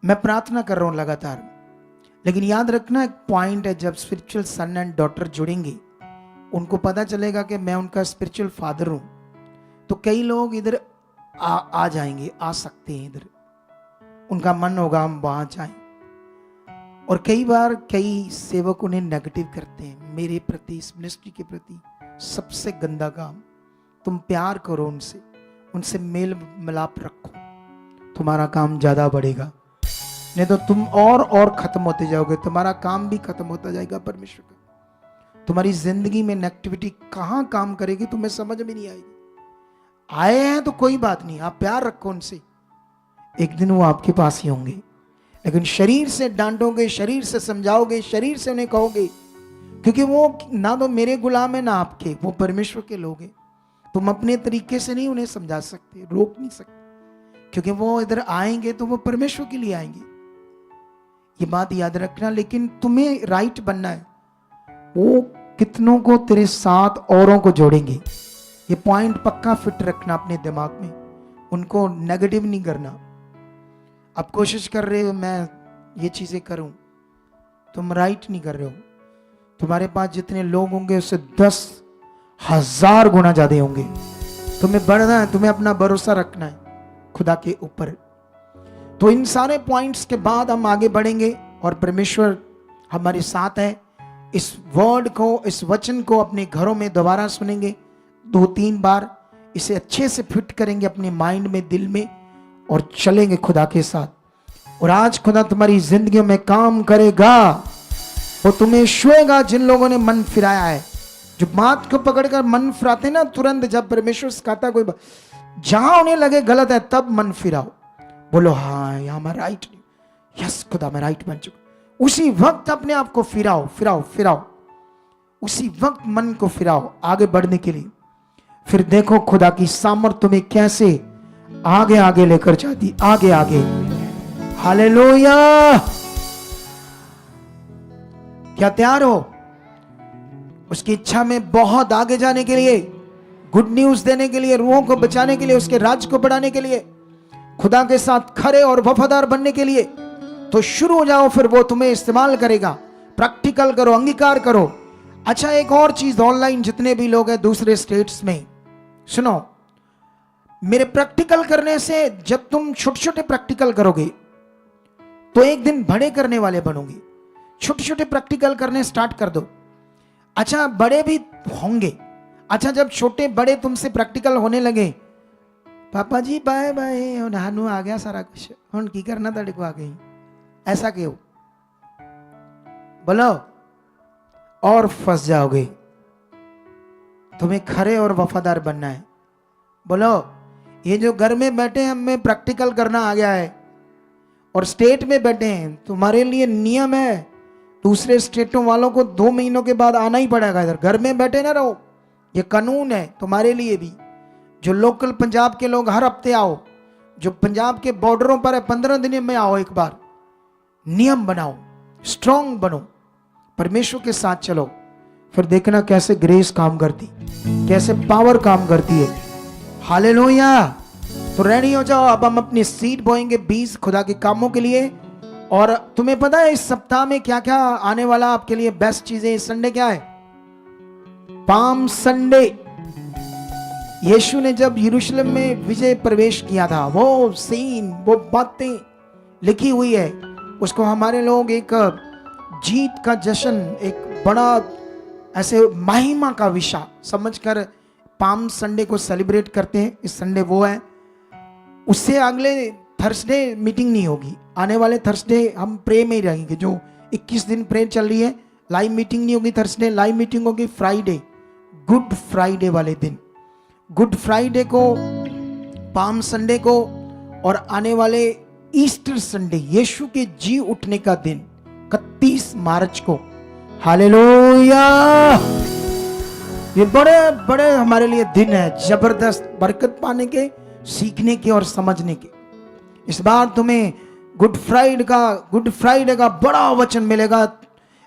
मैं प्रार्थना कर रहा हूं लगातार, लेकिन याद रखना एक पॉइंट है, जब स्पिरिचुअल सन एंड डॉटर जुड़ेंगे, उनको पता चलेगा कि मैं उनका स्पिरिचुअल फादर हूं, तो कई लोग इधर आ जाएंगे, आ सकते हैं इधर, उनका मन होगा हम वहां जाएं। और कई बार कई सेवक उन्हें नेगेटिव करते हैं मेरे प्रति, इस मिनिस्ट्री के प्रति। सबसे गंदा काम, तुम प्यार करो उनसे, उनसे मेल मिलाप रखो, तुम्हारा काम ज्यादा बढ़ेगा। नहीं तो तुम और खत्म होते जाओगे, तुम्हारा काम भी खत्म होता जाएगा परमेश्वर का। तुम्हारी जिंदगी में नेगेटिविटी कहां काम करेगी तुम्हें समझ में नहीं आएगी। आए हैं तो कोई बात नहीं, आप प्यार रखो उनसे, एक दिन वो आपके पास ही होंगे। लेकिन शरीर से डांटोगे, शरीर से समझाओगे, शरीर से उन्हें कहोगे, क्योंकि वो ना तो मेरे गुलाम है ना आपके, वो परमेश्वर के लोग हैं। तुम अपने तरीके से नहीं उन्हें समझा सकते, रोक नहीं सकते, क्योंकि वो इधर आएंगे तो वो परमेश्वर के लिए आएंगे, ये बात याद रखना। लेकिन तुम्हें राइट बनना है, वो कितनों को तेरे साथ औरों को जोड़ेंगे, ये पॉइंट पक्का फिट रखना अपने दिमाग में, उनको नेगेटिव नहीं करना। अब कोशिश कर रहे हो मैं ये चीजें करूं, तुम राइट नहीं कर रहे हो। तुम्हारे पास जितने लोग होंगे उससे 10,000 गुना ज्यादा होंगे। तुम्हें बढ़ना है, तुम्हें अपना भरोसा रखना है खुदा के ऊपर। तो इन सारे पॉइंट्स के बाद हम आगे बढ़ेंगे, और परमेश्वर हमारे साथ है। इस वर्ड को, इस वचन को अपने घरों में दोबारा सुनेंगे 2-3 बार, इसे अच्छे से फिट करेंगे अपने माइंड में, दिल में, और चलेंगे खुदा के साथ। और आज खुदा तुम्हारी जिंदगी में काम करेगा, वो तुम्हें छुएगा जिन लोगों ने मन फिराया है। जो बात को पकड़कर मन फिराते ना, तुरंत जब परमेश्वर सिखाता कोई जहां उन्हें लगे गलत है तब मन फिराओ, बोलो हाँ यहाँ मैं राइट, यस खुदा मैं राइट बन चुका, उसी वक्त अपने आप को फिराओ फिराओ फिराओ, उसी वक्त मन को फिराओ आगे बढ़ने के लिए। फिर देखो खुदा की सामर्थ तुम्हें कैसे आगे आगे लेकर जाती, आगे आगे। हालेलुया। क्या तैयार हो उसकी इच्छा में बहुत आगे जाने के लिए, गुड न्यूज देने के लिए, रूहों को बचाने के लिए, उसके राज को बढ़ाने के लिए, खुदा के साथ खरे और वफादार बनने के लिए? तो शुरू हो जाओ, फिर वो तुम्हें इस्तेमाल करेगा। प्रैक्टिकल करो, अंगीकार करो। अच्छा एक और चीज, ऑनलाइन जितने भी लोग हैं दूसरे स्टेट्स में, सुनो, मेरे प्रैक्टिकल करने से जब तुम छोटे छोटे प्रैक्टिकल करोगे तो एक दिन बड़े करने वाले बनोगे। छोटे छोटे प्रैक्टिकल करने स्टार्ट कर दो। अच्छा बड़े भी होंगे। अच्छा जब छोटे बड़े तुमसे प्रैक्टिकल होने लगे, पापा जी बाय बाय, नानू आ गया सारा कुछ, हुन की करना तेरे को आ गई, ऐसा क्यों बोलो, और फंस जाओगे। तुम्हें खरे और वफादार बनना है। बोलो ये जो घर में बैठे हैं हमें प्रैक्टिकल करना आ गया है, और स्टेट में बैठे हैं, तुम्हारे लिए नियम है, दूसरे स्टेटों वालों को 2 महीनों के बाद आना ही पड़ेगा इधर। घर में बैठे ना रहो, ये कानून है तुम्हारे लिए भी। जो लोकल पंजाब के लोग हर हफ्ते आओ, जो पंजाब के बॉर्डरों पर है 15 दिन में आओ एक बार। नियम बनाओ, स्ट्रांग बनो, परमेश्वर के साथ चलो, फिर देखना कैसे ग्रेस काम करती, कैसे पावर काम करती है। हालेलुया। तो रेडी हो जाओ, अब हम अपनी सीड बोएंगे 20 खुदा के कामों के लिए। और तुम्हें पता है इस सप्ताह में क्या क्या आने वाला आपके लिए बेस्ट चीजें। इस संडे क्या है? Palm Sunday. यीशु ने जब यरूशलेम में विजय प्रवेश किया था, वो सीन, वो बातें लिखी हुई है, उसको हमारे लोग एक जीत का जश्न, एक बड़ा ऐसे महिमा का विषय समझकर पाम संडे को सेलिब्रेट करते हैं। इस संडे वो है। उससे अगले थर्सडे मीटिंग नहीं होगी, आने वाले थर्सडे हम प्रे में ही रहेंगे। जो 21 दिन प्रे चल रही है, लाइव मीटिंग नहीं होगी थर्सडे, लाइव मीटिंग होगी फ्राइडे, गुड फ्राइडे वाले दिन। गुड फ्राइडे को, पाम संडे को, और आने वाले ईस्टर संडे, यीशु के जी उठने का दिन 31 मार्च को। हालेलुया। ये बड़े बड़े हमारे लिए दिन है, जबरदस्त बरकत पाने के, सीखने के और समझने के। इस बार तुम्हें गुड फ्राइडे का बड़ा वचन मिलेगा,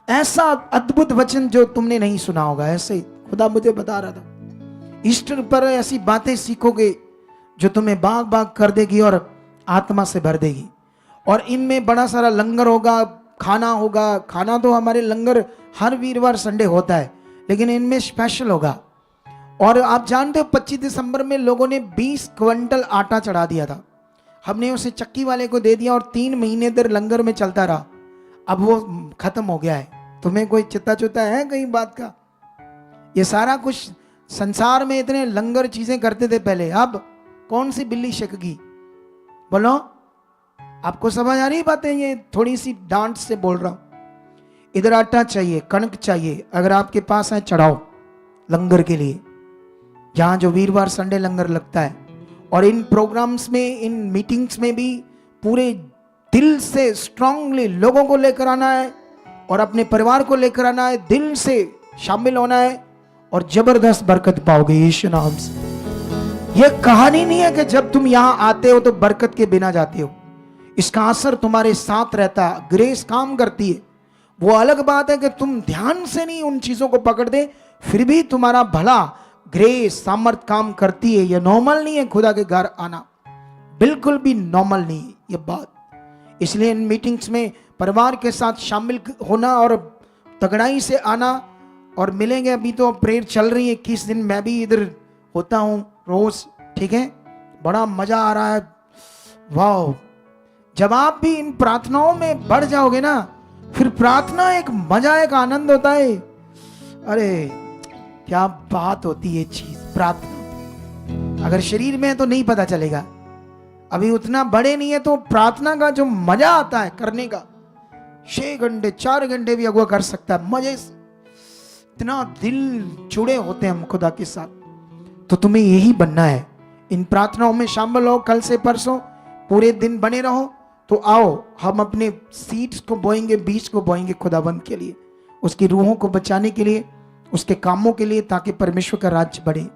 ऐसा अद्भुत वचन जो तुमने नहीं सुना होगा। ऐसे खुदा मुझे बता रहा था, ईस्टर पर ऐसी बातें सीखोगे जो तुम्हें बाग बाग कर देगी और आत्मा से भर देगी। और इनमें बड़ा सारा लंगर होगा, खाना होगा। खाना तो हमारे लंगर हर वीरवार संडे होता है, लेकिन इनमें स्पेशल होगा। और आप जानते हो 25 दिसंबर में लोगों ने 20 क्विंटल आटा चढ़ा दिया था। हमने उसे चक्की वाले को दे दिया और 3 महीने तक लंगर में चलता रहा। अब वो खत्म हो गया है। तुम्हें कोई चित्ता चुता है कहीं बात का? ये सारा कुछ संसार में इतने लंगर चीजें करते थे पहले, अब कौन सी बिल्ली शिकगी? बोलो, आपको समझ आ रही बातें? ये थोड़ी सी डांट से बोल रहा हूं। इधर आटा चाहिए, कणक चाहिए, अगर आपके पास है चढ़ाओ लंगर के लिए, जहां जो वीरवार संडे लंगर लगता है। और इन प्रोग्राम्स में, इन मीटिंग्स में भी पूरे दिल से स्ट्रांगली लोगों को लेकर आना है और अपने परिवार को लेकर आना है, दिल से शामिल होना है और जबरदस्त बरकत पाओगे यीशु नाम से। यह कहानी नहीं है कि जब तुम यहां आते हो तो बरकत के बिना जाते हो। इसका असर तुम्हारे साथ रहता है, ग्रेस काम करती है। वो अलग बात है कि तुम ध्यान से नहीं उन चीजों को पकड़ते, फिर भी तुम्हारा भला, ग्रेस, सामर्थ काम करती है। ये नॉर्मल नहीं है खुदा के घर आना, बिल्कुल भी नॉर्मल नहीं है ये बात। इसलिए इन मीटिंग्स में परिवार के साथ शामिल होना और तगड़ाई से आना और मिलेंगे। अभी तो प्रेयर चल रही है 21 दिन, मैं भी इधर होता हूं रोज, ठीक है, बड़ा मजा आ रहा है। वाह, जब आप भी इन प्रार्थनाओं में बढ़ जाओगे ना, फिर प्रार्थना एक मजा, एक आनंद होता है। अरे क्या बात होती है चीज प्रार्थना। अगर शरीर में है तो नहीं पता चलेगा, अभी उतना बड़े नहीं है तो प्रार्थना का जो मजा आता है करने का, 6 घंटे 4 घंटे भी अगुआ कर सकता है मजे से। इतना दिल जुड़े होते हैं हम खुदा के साथ। तो तुम्हें यही बनना है। इन प्रार्थनाओं में शामिल हो, कल से परसों पूरे दिन बने रहो। तो आओ हम अपने सीड्स को बोएंगे, बीज को बोएंगे खुदाबंद के लिए, उसकी रूहों को बचाने के लिए, उसके कामों के लिए, ताकि परमेश्वर का राज्य बढ़े।